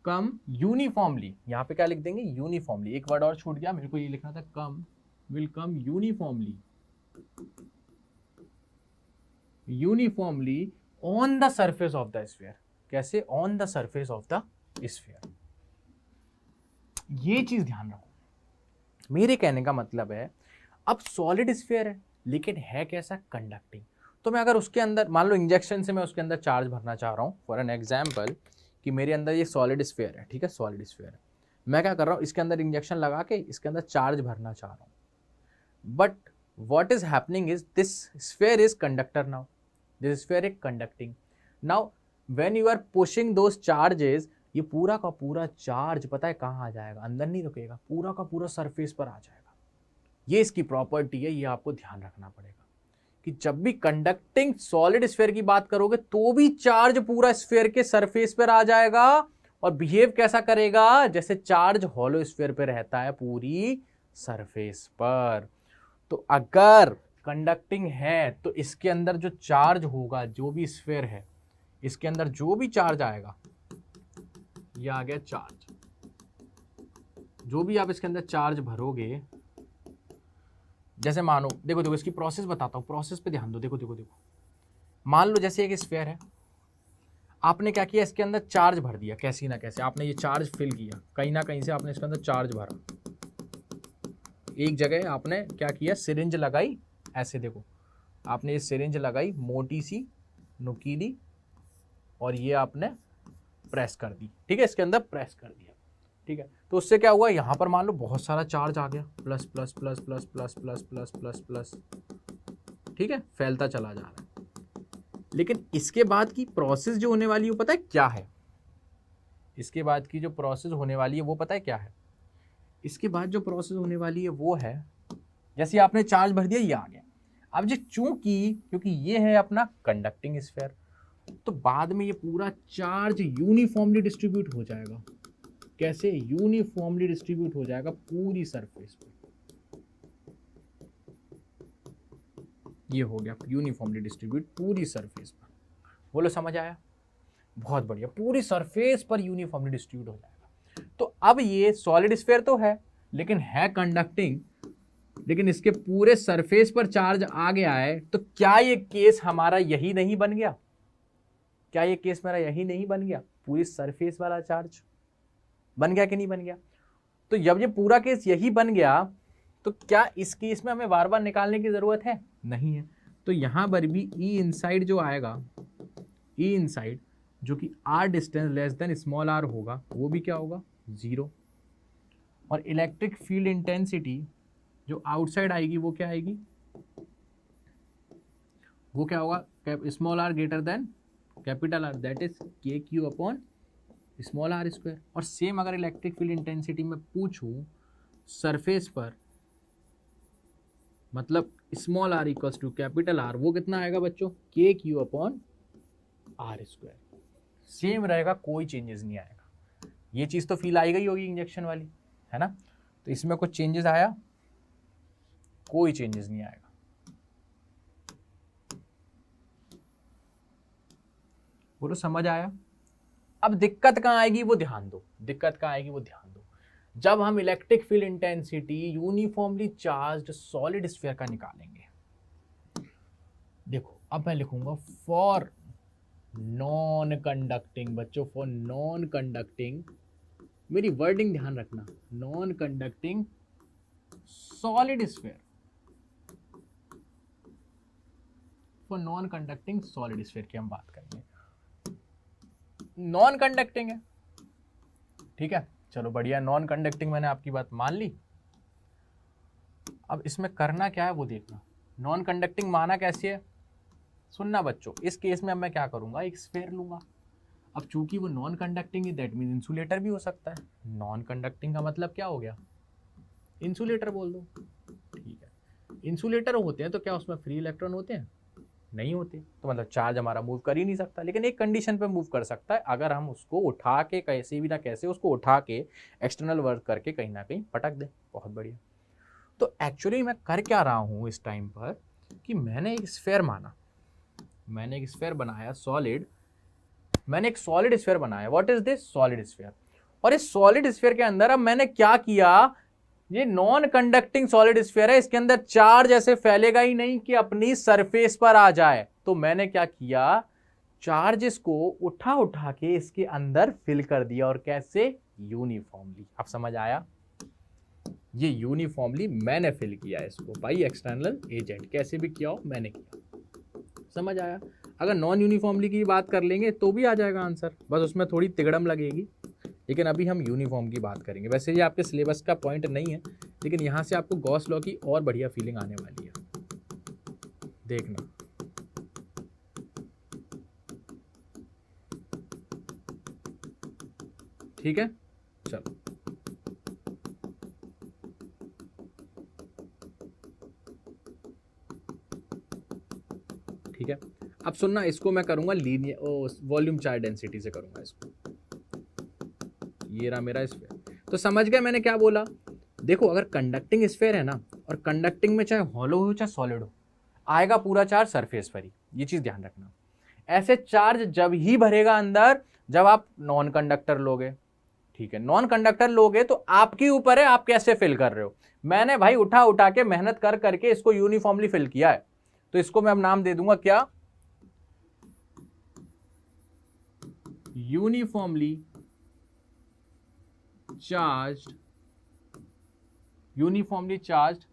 कम यूनिफॉर्मली, यहां पे क्या लिख देंगे यूनिफॉर्मली, एक वर्ड और छूट गया मेरे को, ये लिखना था come, will come uniformly on the surface of the sphere, कैसे on the surface of the sphere. ये चीज ध्यान रखो, मेरे कहने का मतलब है अब सॉलिड स्फीयर है लेकिन है कैसा कंडक्टिंग, तो मैं अगर उसके अंदर मान लो इंजेक्शन से मैं उसके अंदर चार्ज भरना चाह रहा हूँ, फॉर एन एग्जाम्पल कि मेरे अंदर ये सॉलिड स्फीयर है, ठीक है सॉलिड स्फीयर है, मैं क्या कर रहा हूँ इसके अंदर इंजेक्शन लगा के इसके अंदर चार्ज भरना चाह रहा हूँ, but what is happening is this sphere is conductor now, this sphere is conducting now, when you are pushing those charges, ये पूरा का पूरा चार्ज पता है कहाँ आ जाएगा, अंदर नहीं रुकेगा, पूरा का पूरा सरफेस पर आ जाएगा। ये इसकी प्रॉपर्टी है, ये आपको ध्यान रखना पड़ेगा कि जब भी कंडक्टिंग सॉलिड स्फीयर की बात करोगे तो भी चार्ज पूरा स्फीयर के सरफेस पर आ जाएगा और बिहेव कैसा करेगा जैसे चार्ज हॉलो स्फीयर पे रहता है पूरी सरफेस पर। तो अगर कंडक्टिंग है तो इसके अंदर जो चार्ज होगा, जो भी स्फीयर है इसके अंदर जो भी चार्ज आएगा, ये आ गया चार्ज, जो भी आप इसके अंदर चार्ज भरोगे, जैसे मानो देखो देखो इसकी प्रोसेस बताता हूं, प्रोसेस पे ध्यान दो, देखो देखो देखो, मान लो जैसे एक स्फीयर है, आपने क्या किया इसके अंदर चार्ज भर दिया, कैसी ना कैसे आपने ये चार्ज फिल किया, कहीं ना कहीं से आपने इसके अंदर चार्ज भरा, एक जगह आपने क्या किया सिरिंज लगाई, ऐसे देखो आपने ये सिरिंज लगाई मोटी सी नुकीली और ये आपने प्रेस कर दी, ठीक है इसके अंदर प्रेस कर दिया, ठीक है, तो उससे क्या हुआ यहाँ पर मान लो बहुत सारा चार्ज आ गया, plus plus plus plus plus plus plus plus plus, ठीक है फैलता चला जा रहा है। लेकिन इसके बाद की प्रोसेस जो होने वाली है वो पता है क्या है, इसके बाद की जो प्रोसेस होने वाली है वो पता है क्या है, इसके बाद जो प्रोसेस होने वाली है वो है, जैसे आपने चार्ज भर दिया ये आ गया, अब जो क्योंकि ये है अपना कंडक्टिंग स्फीयर, तो बाद में ये पूरा चार्ज यूनिफॉर्मली डिस्ट्रीब्यूट हो जाएगा, कैसे यूनिफॉर्मली डिस्ट्रीब्यूट हो जाएगा पूरी सरफेस पर, ये हो गया यूनिफॉर्मली डिस्ट्रीब्यूट पूरी सरफेस पर, बोलो समझ आया, बहुत बढ़िया, पूरी सरफेस पर यूनिफॉर्मली डिस्ट्रीब्यूट हो जाएगा। तो अब ये सॉलिड स्फीयर तो है लेकिन है कंडक्टिंग, लेकिन इसके पूरे सरफेस पर चार्ज आ गया है, तो क्या ये केस हमारा यही नहीं बन गया, क्या ये केस मेरा यही नहीं बन गया, पूरी सरफेस वाला चार्ज बन गया कि नहीं बन गया। तो जब ये पूरा केस यही बन गया तो क्या इस केस में हमें बार बार निकालने की जरूरत है, नहीं है, तो यहां पर भी ई इनसाइड जो आएगा, ई इनसाइड जो कि r distance less than small r होगा, वो भी क्या होगा 0, और इलेक्ट्रिक फील्ड इंटेंसिटी जो आउटसाइड आएगी वो क्या आएगी, वो क्या होगा small r greater than capital R, that is k Q upon small are square. और सेम अगर इलेक्ट्रिक फील्ड इंटेंसिटी में पूछूं सरफेस पर, मतलब small r equals to capital R, वो कितना आएगा बच्चों k Q upon are square, same रहेगा, कोई चेंजेस नहीं आएगा। ये चीज तो फील आई गई होगी इंजेक्शन वाली, है ना, तो इसमें कुछ चेंजेस आया, कोई चेंजेस नहीं आएगा। बोलो समझ आया। अब दिक्कत कहाँ आएगी वो ध्यान दो, दिक्कत कहाँ आएगी वो ध्यान दो, जब हम electric field intensity uniformly charged solid sphere का निकालेंगे। देखो अब मैं लिखूंगा फॉर नॉन कंडक्टिंग, बच्चों फॉर नॉन कंडक्टिंग, मेरी वर्डिंग ध्यान रखना, non conducting solid sphere, for non conducting solid sphere की हम बात करेंगे, नॉन कंडक्टिंग है, ठीक है चलो बढ़िया, नॉन कंडक्टिंग मैंने आपकी बात मान ली। अब इसमें करना क्या है वो देखना, नॉन कंडक्टिंग माना कैसी है, सुनना बच्चों, इस केस में अब मैं क्या करूंगा एक स्फीयर लूंगा, अब चूंकि वो नॉन कंडक्टिंग है दैट मीन इंसुलेटर भी हो सकता है, नॉन कंडक्टिंग का मतलब क्या हो गया इंसुलेटर बोल दो, ठीक है, इंसुलेटर होते हैं तो क्या उसमें फ्री इलेक्ट्रॉन होते हैं, नहीं होते, तो मतलब चार्ज हमारा मूव कर ही नहीं सकता। लेकिन एक कंडीशन पे मूव कर सकता है, अगर हम उसको उठा के कैसे भी ना कैसे उसको उठा के एक्सटर्नल वर्क करके कहीं ना कहीं पटक दें। बहुत बढ़िया। तो एक्चुअली मैं कर क्या रहा हूँ इस टाइम पर कि मैंने एक स्फेयर माना, मैंने एक स्फेयर बनाया सॉलिड, मैंने एक सॉलिड स्फेयर बनाया। What is this? Solid sphere. और इस सॉलिड स्फेयर के अंदर अब मैंने क्या किया, ये नॉन कंडक्टिंग सॉलिड स्फीयर है, इसके अंदर चार्ज ऐसे फैलेगा ही नहीं कि अपनी सरफेस पर आ जाए। तो मैंने क्या किया, चार्जेस को उठा उठा के इसके अंदर फिल कर दिया। और कैसे? यूनिफॉर्मली। अब समझ आया? ये यूनिफॉर्मली मैंने फिल किया इसको बाई एक्सटर्नल एजेंट। कैसे भी किया हो, मैंने किया। समझ आया? अगर नॉन यूनिफॉर्मली की बात कर लेंगे तो भी आ जाएगा आंसर, बस उसमें थोड़ी तिगड़म लगेगी। लेकिन अभी हम यूनिफॉर्म की बात करेंगे। वैसे ये आपके सिलेबस का पॉइंट नहीं है, लेकिन यहाँ से आपको गॉस लॉ की और बढ़िया फीलिंग आने वाली है, देखना। ठीक है, चलो। ठीक है, अब सुनना, इसको मैं करूंगा लीनियर वॉल्यूम चार्ज डेंसिटी से करूंगा इसको। ये रहा मेरा स्फीयर। तो समझ गए मैंने क्या बोला? देखो, अगर कंडक्टिंग स्फीयर है ना, और कंडक्टिंग में चाहे हॉलो हो चाहे सॉलिड हो, आएगा पूरा चार्ज सरफेस पर ही। ये चीज ध्यान रखना। ऐसे चार्ज जब ही भरेगा अंदर जब आप नॉन कंडक्टर लोगे। ठीक है, नॉन कंडक्टर लोगे तो आपके ऊपर है आप कैसे फिल कर रहे हो। मैंने भाई उठा उठा के मेहनत कर करके इसको यूनिफॉर्मली फिल किया है, तो इसको मैं अब नाम दे दूंगा क्या? Uniformly charged, uniformly charged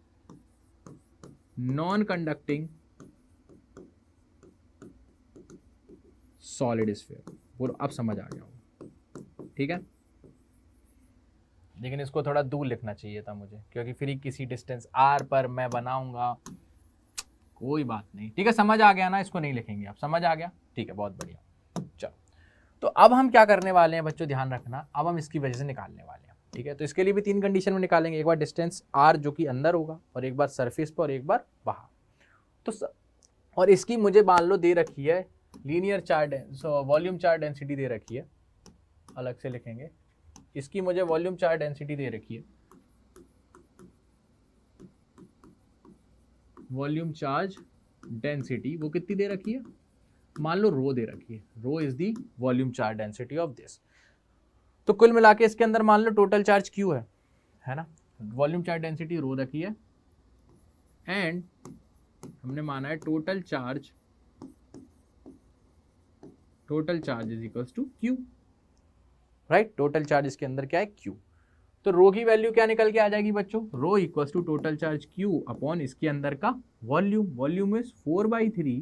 non conducting solid sphere. बोलो, अब समझ आ गया होगा। ठीक है, लेकिन इसको थोड़ा दूर लिखना चाहिए था मुझे, क्योंकि फिर किसी डिस्टेंस r पर मैं बनाऊंगा। कोई बात नहीं, ठीक है, समझ आ गया ना? इसको नहीं लिखेंगे, आप समझ आ गया? ठीक है, बहुत बढ़िया। चलो, तो अब हम क्या करने वाले हैं बच्चों, ध्यान रखना। अब हम इसकी वजह से निकालने वाले हैं। ठीक है, तो इसके लिए भी 3 कंडीशन में निकालेंगे। एक बार डिस्टेंस r जो कि अंदर होगा, और एक बार सरफेस पर, और एक बार बाहर। तो और इसकी मुझे मान लो दे रखी है linear charge, volume charge density दे रखी है, अलग से लिखेंगे। इसकी मुझे वॉल्यूम चार्ज डेंसिटी दे रखी है, वॉल्यूम चार्ज डेंसिटी वो कितनी दे रखी है? मान लो रो दे रखी है। Rho is the volume charge density of this. तो कुल मिला के इसके अंदर मान लो टोटल चार्ज क्यू है ना? वॉल्यूम चार्ज डेंसिटी रो रखी है, एंड हमने माना है total charge is equals to Q. Right, total charge इसके अंदर क्या है? क्यू। तो रो की वैल्यू क्या निकल के आ जाएगी बच्चों? Rho equals to total charge q upon इसके अंदर का volume. Volume is 4/3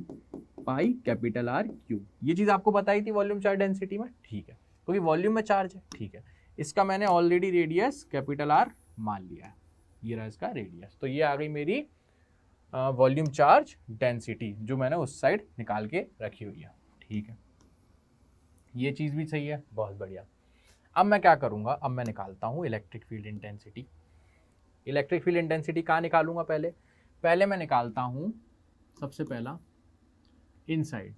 pi capital R cube. ये चीज आपको बताई थी वॉल्यूम चार्ज डेंसिटी में। ठीक है, क्योंकि वॉल्यूम में चार्ज है। ठीक है, इसका मैंने ऑलरेडी रेडियस कैपिटल आर मान लिया है। ये रहा इसका रेडियस। तो ये आ गई मेरी वॉल्यूम चार्ज डेंसिटी, जो मैंने उस साइड निकाल के रखी हुई है। ठीक है, ये चीज भी सही है, बहुत बढ़िया। अब मैं क्या करूंगा, अब मैं निकालता हूं electric field intensity. Electric field intensity कहाँ निकालूंगा? पहले मैं निकालता हूं सबसे पहला inside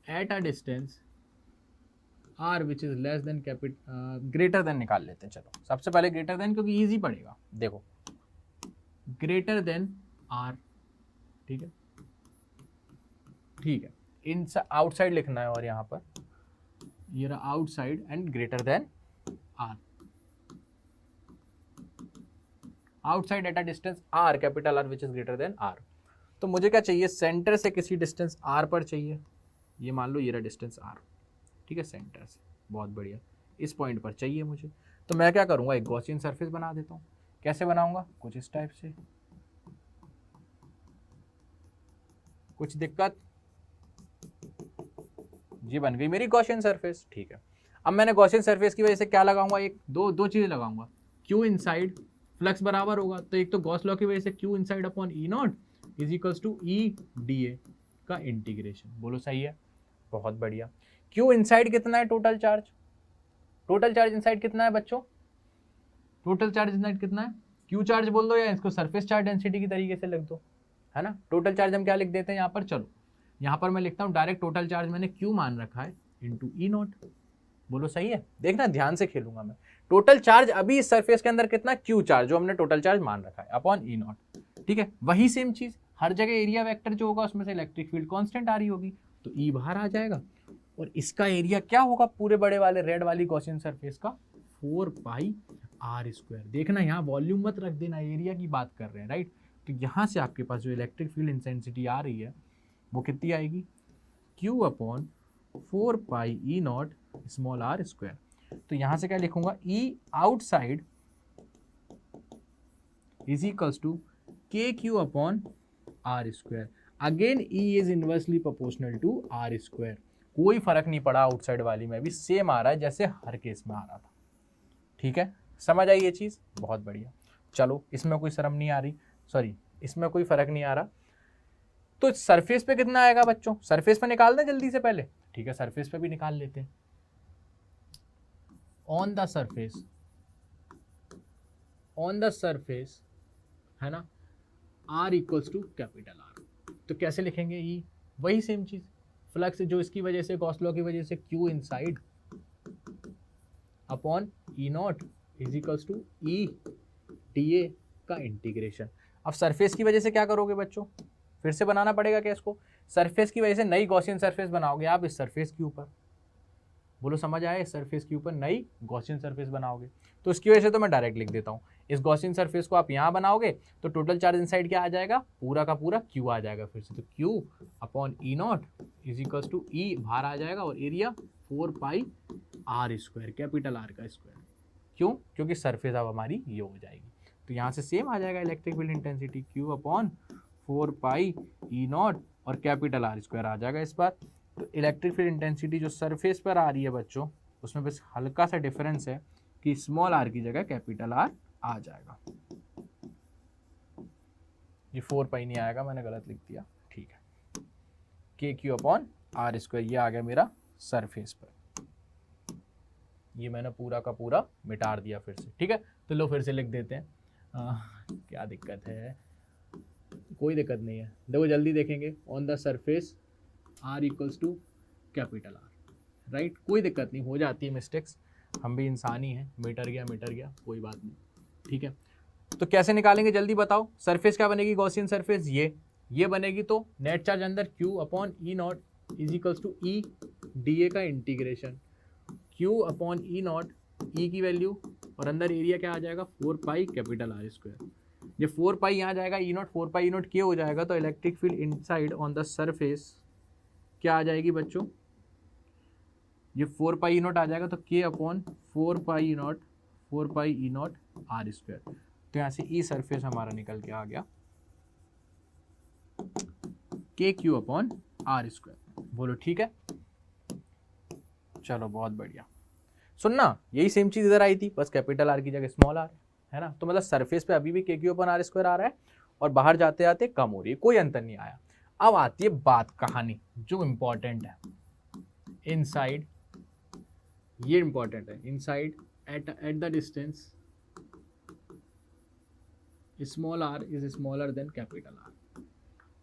eight a distance r which is less than greater than निकाल लेते हैं। चलो, सबसे पहले ग्रेटर देन, क्योंकि इजी पड़ेगा। देखो, ग्रेटर देन r। ठीक है, ठीक है, इन आउटसाइड लिखना है, और यहाँ पर ये रहा outside and greater than r। Outside at a distance r, capital R which is greater then r। तो मुझे क्या चाहिए? सेंटर से किसी डिस्टेंस r पर चाहिए। ये मान लो ये रहा डिस्टेंस r। ठीक है, सेंटर से, बहुत बढ़िया, इस पॉइंट पर चाहिए मुझे। तो मैं क्या करूंगा, एक गॉसियन सरफेस बना देता हूँ। कैसे बनाऊंगा? कुछ इस टाइप से। कुछ दिक्कत? ये बन गई मेरी गॉसियन सरफेस। ठीक है, अब मैंने गॉसियन सरफेस की वजह से क्या लगाऊंगा? दो चीजें लगाऊंगा। क्यू इनसाइड, फ्लक्स बराबर होगा, तो एक तो गॉस लॉ की वजह से Q inside upon E naught is equals to E D A का इंटीग्रेशन। बोलो सही है, बहुत बढ़िया। क्यू इनसाइड कितना है? टोटल चार्ज इनसाइड कितना है बच्चों? टोटल चार्ज इनसाइड कितना है? क्यू चार्ज बोल दो या इसको सरफेस चार्ज डेंसिटी की तरीके से लिख दो, है ना। टोटल चार्ज हम क्या लिख देते हैं यहाँ पर, चलो यहाँ पर मैं लिखता हूँ डायरेक्ट टोटल चार्ज मैंने क्यू मान रखा है इंटू ई नॉट। बोलो सही है, देखना ध्यान से खेलूंगा मैं। टोटल चार्ज अभी इस सरफेस के अंदर कितना, क्यू चार्ज जो हमने टोटल चार्ज मान रखा है अपॉन ई नॉट, ठीक है। वही सेम चीज हर जगह एरिया वेक्टर जो होगा उसमें से इलेक्ट्रिक फील्ड कांस्टेंट आ रही होगी, तो ई बाहर आ जाएगा और इसका एरिया क्या होगा पूरे बड़े वाले रेड वाली गॉसियन सरफेस का, 4 पाई आर स्क्वायर। देखना यहाँ वॉल्यूम मत रख देना, एरिया की बात कर रहे हैं, राइट। तो यहाँ से आपके पास जो इलेक्ट्रिक फील्ड इंटेंसिटी आ रही है वो कितनी आएगी, Q upon 4 pi E naught small are square. तो यहाँ से क्या लिखूंगा, E outside is equals to k Q upon are square. Again E is inversely proportional to are square. कोई फर्क नहीं पड़ा आउटसाइड वाली में भी सेम आ रहा है जैसे हर केस में आ रहा था, ठीक है। समझ आई ये चीज, बहुत बढ़िया। चलो इसमें कोई शर्म नहीं आ रही, सॉरी इसमें कोई फर्क नहीं आ रहा। तो सरफेस पे कितना आएगा बच्चों, सरफेस पे निकाल दें जल्दी से पहले, ठीक है। सरफेस पे भी निकाल लेते हैं। ऑन द सरफेस है ना, R equals to capital R। तो कैसे लिखेंगे, ई वही सेम चीज, फ्लक्स जो इसकी वजह से गॉस लॉ की वजह से Q inside upon E naught is equals to E D A का इंटीग्रेशन। अब सरफेस की वजह से क्या करोगे बच्चों, फिर से बनाना पड़ेगा क्या इसको, सरफेस की वजह से नई गॉसियन सरफेस बनाओगे आप इस सरफेस के ऊपर। बोलो समझ आया, इस सरफेस के ऊपर नई गॉसियन सरफेस बनाओगे। तो इसकी वजह से तो मैं डायरेक्ट लिख देता हूँ, इस गॉसियन सरफेस को आप यहाँ बनाओगे तो टोटल चार्ज इनसाइड क्या आ जाएगा, पूरा का पूरा क्यू आ जाएगा फिर से। तो Q upon E naught is equals to E बाहर आ जाएगा और area 4 pi are square, capital R का स्क्वायर। क्यों, क्योंकि सरफेस अब हमारी ये हो जाएगी। तो यहाँ से सेम आ जाएगा electric field intensity Q upon 4 pi E not और कैपिटल आर स्क्वायर आ जाएगा इस बार। तो इलेक्ट्रिक फील्ड इंटेंसिटी जो सरफेस पर आ रही है बच्चों, उसमें बस हल्का सा डिफरेंस है कि स्मॉल आर की जगह कैपिटल आर आ जाएगा। ये 4 पाई नहीं आएगा, मैंने गलत लिख दिया, ठीक है। K Q upon are square ये आ गया मेरा सरफेस पर, ये मैंने पूरा का पूरा मिटा दिया फिर से, ठीक है। तो लो फिर से लिख देते हैं, क्या दिक्कत है, कोई दिक्कत नहीं है। देखो जल्दी देखेंगे, on the surface R equals to capital R, right. कोई दिक्कत नहीं, हो जाती है मिस्टेक्स, हम भी इंसान ही हैं, मीटर गया कोई बात नहीं, ठीक है। तो कैसे निकालेंगे जल्दी बताओ, सरफेस क्या बनेगी गॉसियन सरफेस, ये बनेगी। तो नेट चार्ज अंदर Q upon E naught is equals to E D A का integration, Q upon E naught, E की वैल्यू और अंदर एरिया क्या आ जाएगा 4 पाई कैपिटल आर स्क्वायर। ये 4 पाई यहाँ जाएगा, ई नॉट 4 पाई ई नॉट के हो जाएगा। तो electric field inside on the surface क्या आ जाएगी बच्चों, ये 4 पाई ई नॉट आ जाएगा। तो के upon 4 pi E naught R square. तो यहाँ से ई सरफेस हमारा निकल के आ गया के क्यू अपॉन आर स्क्वायर। बोलो ठीक है, चलो बहुत बढ़िया। सुनना, यही सेम चीज इधर आई थी, बस कैपिटल आर की जगह स्मॉल आर है ना। तो मतलब सरफेस पे अभी भी के क्यू अपॉन आर स्क्वायर आ रहा है और बाहर जाते जाते कम हो रही है, कोई अंतर नहीं आया। अब आती है बात कहानी जो इंपॉर्टेंट है, इनसाइड, ये इंपॉर्टेंट है, inside at the distance small R is smaller than capital R.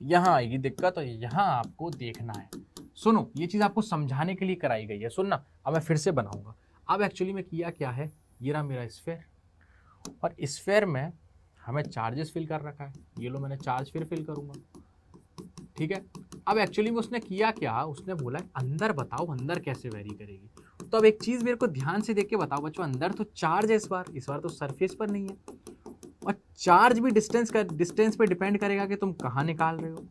यहां आएगी दिक्कत और यहां आपको देखना है। सुनो, ये चीज आपको समझाने के लिए कराई गई है, सुनना। अब मैं फिर से बनाऊंगा। अब एक्चुअली में किया क्या है, ये रहा मेरा स्फेयर और स्फेयर में हमें चार्जेस फिल कर रखा है। ये लो मैंने चार्ज फिर फिल करूंगा, ठीक है। अब एक्चुअली में उसने किया क्या, उसने बोला अंदर बताओ अंदर कैसे वेरी करेगी। तो अब एक चीज मेरे को ध्यान से देख के बताओ बच्चों, अंदर तो चार्ज है इस बार तो सरफेस पर नहीं है, और चार्ज भी डिस्टेंस पे डिपेंड करेगा कि तुम कहाँ निकाल रहे हो।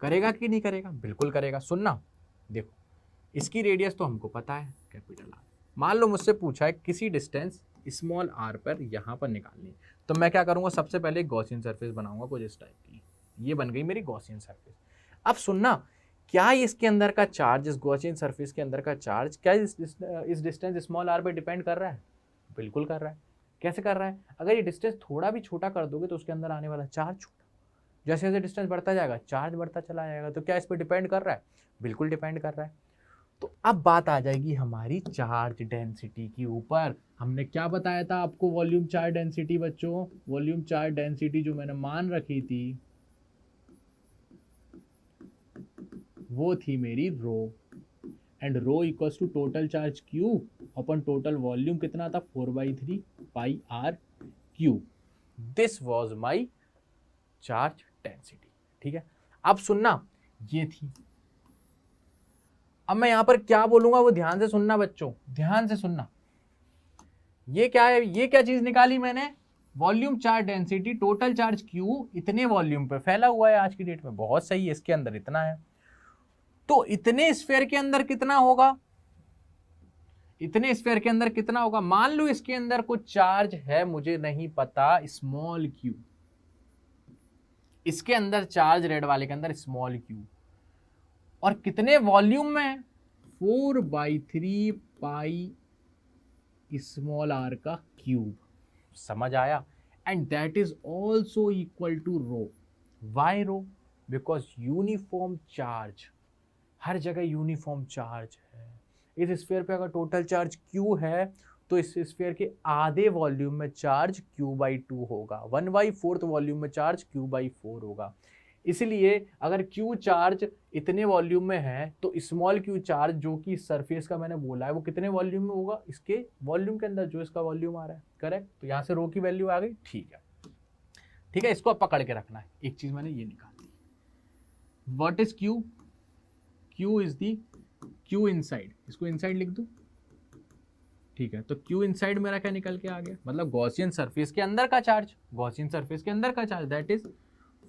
करेगा कि नहीं करेगा, बिल्कुल करेगा। सुनना, देखो इसकी रेडियस तो हमको पता है कैपिटल आर। मान लो मुझसे पूछा है किसी डिस्टेंस स्मॉल आर पर यहाँ पर निकालनी है, तो मैं क्या करूँगा, सबसे पहले गॉसियन सरफेस बनाऊंगा कुछ इस टाइप की। ये बन गई मेरी गॉसियन सरफेस। अब सुनना, क्या इसके अंदर का चार्ज, इस गॉसियन सरफेस के अंदर का चार्ज क्या इस डिस्टेंस स्मॉल आर पे डिपेंड कर रहा है? बिल्कुल कर रहा है। कैसे कर रहा है? अगर ये डिस्टेंस थोड़ा भी छोटा कर दोगे तो उसके अंदर आने वाला चार्ज छोटा, जैसे जैसे डिस्टेंस बढ़ता जाएगा चार्ज बढ़ता चला जाएगा। तो क्या इस पर डिपेंड कर रहा है? बिल्कुल डिपेंड कर रहा है। तो अब बात आ जाएगी हमारी चार्ज डेंसिटी की ऊपर। हमने क्या बताया था आपको वॉल्यूम चार्ज डेंसिटी बच्चों? वॉल्यूम चार्ज डेंसिटी जो मैंने मान रखी थी वो थी मेरी rho, and rho equals to total charge q upon total volume कितना था 4/3 pi r cube. This was my charge density. ठीक है, अब सुनना, ये थी। अब मैं यहां पर क्या बोलूंगा वो ध्यान से सुनना बच्चों, ध्यान से सुनना। ये क्या है? ये क्या चीज निकाली मैंने? Volume charge density, total charge Q इतने वॉल्यूम पे फैला हुआ है आज की डेट में, बहुत सही है, इसके अंदर इतना है। तो इतने स्फीयर के अंदर कितना होगा? इतने स्फीयर के अंदर कितना होगा? मान लो इसके अंदर कुछ चार्ज है, मुझे नहीं पता, स्मॉल क्यू। इसके अंदर चार्ज रेड वाले के अंदर स्मॉल क्यू, और कितने वॉल्यूम में? 4/3 पाई स्मॉल आर का क्यूब। समझ आया? And that is also equal to rho. Why rho? Because uniform charge, हर जगह यूनिफॉर्म चार्ज है। इस स्फीयर पे अगर टोटल चार्ज Q है तो इस स्फीयर के आधे वॉल्यूम में चार्ज Q/2 होगा, 1/4 वॉल्यूम में चार्ज Q/4 होगा। इसलिए अगर Q चार्ज इतने वॉल्यूम में है तो स्मॉल Q चार्ज जो कि सरफेस का मैंने बोला है वो कितने वॉल्यूम में होगा? इसके वॉल्यूम के अंदर जो इसका वॉल्यूम आ रहा है। करेक्ट? तो यहाँ से रो की वैल्यू आ गई। ठीक है, ठीक है, इसको अब पकड़ के रखना है। एक चीज मैंने ये निकाल दी, what is Q? Q is the Q inside, इसको इनसाइड लिख दूं। ठीक है, तो Q इनसाइड मेरा क्या निकल के आ गया? मतलब गॉसियन सरफेस के अंदर का चार्ज, गॉसियन सरफेस के अंदर का charge, that is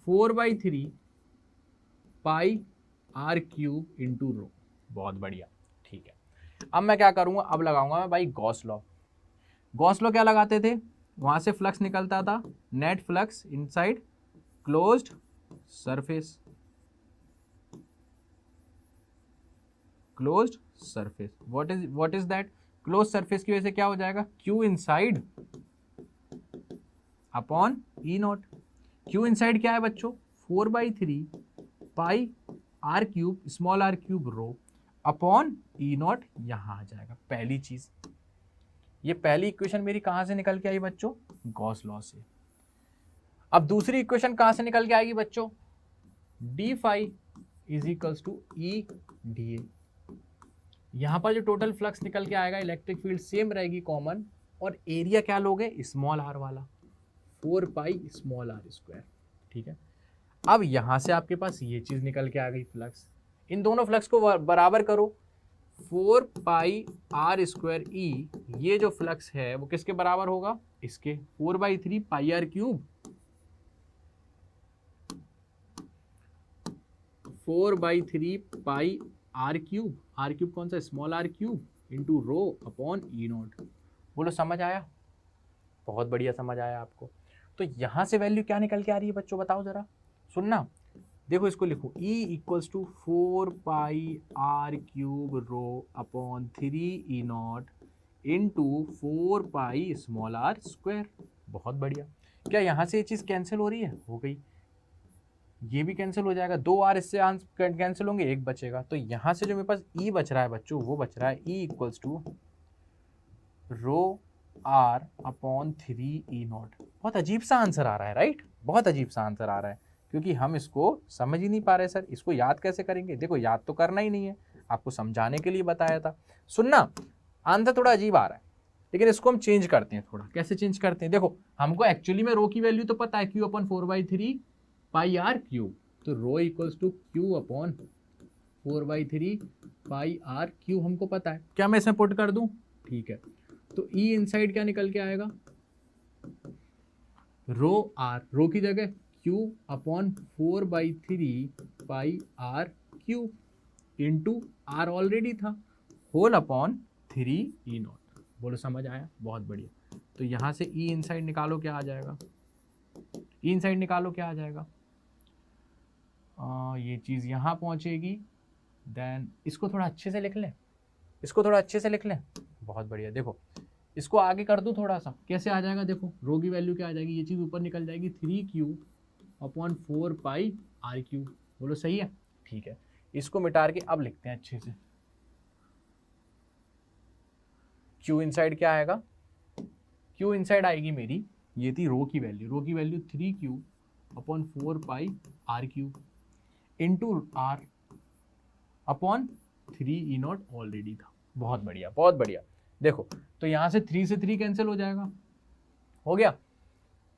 4/3 pi are cube into rho. बहुत बढ़िया। ठीक है, अब मैं क्या करूंगा? अब लगाऊंगा मैं भाई गॉस लॉ। गॉस लॉ क्या लगाते थे? वहां से फ्लक्स निकलता था, net flux inside closed surface, closed surface. What is that? Close surface की वजह से क्या हो जाएगा? Q inside upon E naught. Q inside क्या है बच्चों? 4/3 pi are cube small r cube rho upon E naught, यहां आ जाएगा। पहली चीज, ये पहली इक्वेशन मेरी कहां से निकल के आई बच्चों? गॉस लॉ से। अब दूसरी इक्वेशन कहां से निकल के आएगी बच्चों? D phi is equals to E D A. यहां पर जो टोटल फ्लक्स निकल के आएगा, इलेक्ट्रिक फील्ड सेम रहेगी कॉमन, और एरिया क्या लोगे? स्मॉल आर वाला, 4 पाई स्मॉल आर स्क्वायर। ठीक है, अब यहां से आपके पास ये चीज निकल के आ गई फ्लक्स। इन दोनों फ्लक्स को बराबर करो, 4 पाई आर स्क्वायर ई, ये जो फ्लक्स है वो किसके बराबर होगा? इसके 4/3 pi are cube, 4/3 pi are cube, r cube कौन सा? Small r cube into rho upon E naught. बोलो समझ आया? बहुत बढ़िया समझ आया आपको। तो यहां से वैल्यू क्या निकल के आ रही है बच्चों? बताओ जरा, सुनना। देखो इसको लिखो, E equals to 4 pi are cube rho upon 3 E naught into 4 pi small are square. बहुत बढ़िया। क्या यहाँ से ये चीज़ कैंसिल हो रही है? हो गई। ये भी कैंसिल हो जाएगा, 2 आर इससे कैंसिल होंगे, एक बचेगा। तो यहाँ से जो मेरे पास E बच रहा है बच्चों, वो बच रहा है E equals to rho R upon 3 E naught. बहुत अजीब सा आंसर आ रहा है, राइट? बहुत अजीब सा आंसर आ रहा है, क्योंकि हम इसको समझ ही नहीं पा रहे। सर इसको याद कैसे करेंगे? देखो याद तो करना ही नहीं है, आपको समझाने के लिए बताया था। सुनना, आंसर थोड़ा अजीब आ रहा है, लेकिन इसको हम चेंज करते हैं थोड़ा। कैसे चेंज करते हैं? देखो, हमको एक्चुअली में रो की वैल्यू तो पता है, q upon 4/3 pi are cube. तो rho equals to Q upon 4/3 pi are cube हमको पता है। क्या मैं इसमें पुट कर दूं? ठीक है, तो E इनसाइड क्या निकल के आएगा? रो आर, रो की जगह Q upon 4/3 pi are cube into R already था, होल अपॉन 3 ई नॉट। बोलो समझ आया? बहुत बढ़िया। तो यहां से E इनसाइड निकालो, क्या आ जाएगा? E इनसाइड निकालो, क्या आ जाएगा? ये चीज यहां पहुंचेगी, देन इसको थोड़ा अच्छे से लिख लें, इसको थोड़ा अच्छे से लिख लें। बहुत बढ़िया। देखो इसको आगे कर दूं थोड़ा सा, कैसे आ जाएगा? देखो रो की वैल्यू क्या आ जाएगी? ये चीज ऊपर निकल जाएगी, 3Q upon 4 pi are cube. बोलो सही है? ठीक है, इसको मिटा के अब लिखते हैं अच्छे से। Q इनसाइड क्या आएगा, Q इनसाइड आएगी मेरी, ये थी रो की वैल्यू 3Q अपॉन 4 पाई R³ into R upon 3E0 already था। बहुत बढ़िया बहुत बढ़िया। देखो तो यहाँ से 3 से 3 कैंसिल हो जाएगा, हो गया।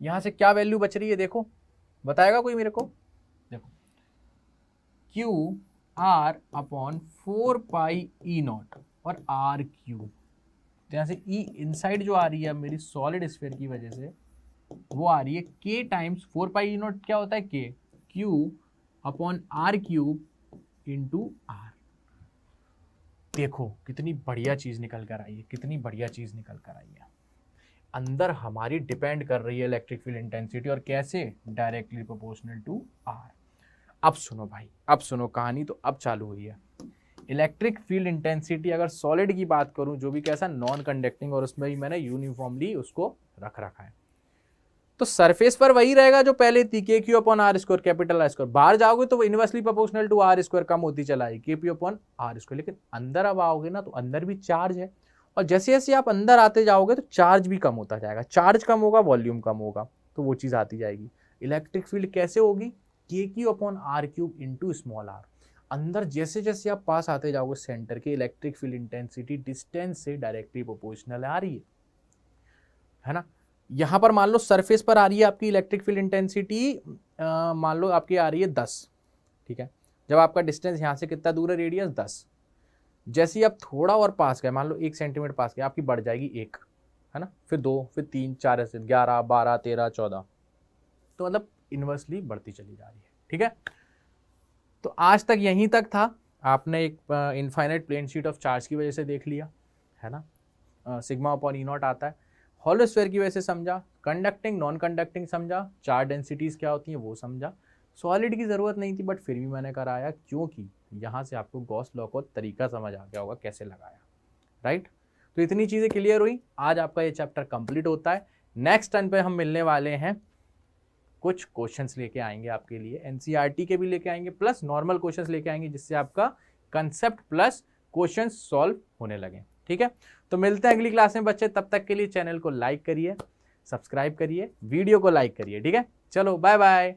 यहाँ से क्या वैल्यू बच रही है देखो, बताएगा कोई मेरे को। देखो Q R अपॉन 4 पाई E0 और R³ तो यहाँ से E इनसाइड जो आ रही है मेरी सॉलिड स्फीयर की वजह से वो आ रही है K टाइम्स 4 पाई E0 क्या होता है K, Q upon R³ into R। देखो कितनी बढ़िया चीज निकल कर आई है, कितनी बढ़िया चीज निकल कर आई है। अंदर हमारी डिपेंड कर रही है इलेक्ट्रिक फील्ड इंटेंसिटी, और कैसे, डायरेक्टली प्रोपोर्शनल टू R। अब सुनो भाई, अब सुनो कहानी तो अब चालू हुई है। इलेक्ट्रिक फील्ड इंटेंसिटी अगर सॉलिड की बात करूं, जो भी कैसा नॉन कंडक्टिंग, और उसमें भी मैंने यूनिफॉर्मली उसको रख रखा है, तो सरफेस पर वही रहेगा जो पहले थी, k Q upon are square, capital R square. बाहर जाओगे तो वो inversely proportional to are square कम होती चलाई, के पी अपॉन आर स्क्वायर। लेकिन अंदर अब आओगे ना तो अंदर भी चार्ज है, और जैसे जैसे आप अंदर आते जाओगे तो चार्ज भी कम होता जाएगा, चार्ज कम होगा वॉल्यूम कम होगा, तो वो चीज आती जाएगी। इलेक्ट्रिक फील्ड कैसे होगी, K Q upon R cube into small R. अंदर जैसे जैसे आप पास आते जाओगे सेंटर के, इलेक्ट्रिक फील्ड इंटेंसिटी डिस्टेंस से डायरेक्टली प्रोपोर्शनल आ रही है ना। यहां पर मान लो सरफेस पर आ रही है आपकी इलेक्ट्रिक फील्ड इंटेंसिटी, मान लो आपकी आ रही है 10, ठीक है। जब आपका डिस्टेंस यहां से कितना दूर है, रेडियस 10, जैसे ही आप थोड़ा और पास गए, मान लो 1 सेंटीमीटर पास गए, आपकी बढ़ जाएगी 1, है ना, फिर 2, फिर 3, 4, ऐसे 11, 12, 13, 14, तो मतलब इनवर्सली बढ़ती चली जा रही है, ठीक है। तो आज तक यहीं तक था, आपने एक infinite plane sheet of charge की वजह से देख लिया, है ना, सिग्मा अपॉन ई नॉट आता है, हॉलो स्फीयर की वजह से समझा, कंडक्टिंग नॉन कंडक्टिंग समझा, चार्ज डेंसिटीज क्या होती हैं वो समझा। सॉलिड की ज़रूरत नहीं थी बट फिर भी मैंने कराया, क्योंकि यहाँ से आपको गॉस लॉ को तरीका समझ आ गया होगा कैसे लगाया, राइट। तो इतनी चीज़ें क्लियर हुई, आज आपका ये चैप्टर कंप्लीट होता है। नेक्स्ट टर्न पे हम मिलने वाले हैं, कुछ क्वेश्चंस लेके आएंगे आपके लिए, एनसीईआरटी के भी लेके आएंगे, प्लस नॉर्मल क्वेश्चंस लेके आएंगे, जिससे आपका कंसेप्ट प्लस क्वेश्चंस सॉल्व होने लगे, ठीक है। तो मिलते हैं अगली क्लास में बच्चे, तब तक के लिए चैनल को लाइक करिए, सब्सक्राइब करिए, वीडियो को लाइक करिए, ठीक है। चलो बाय बाय।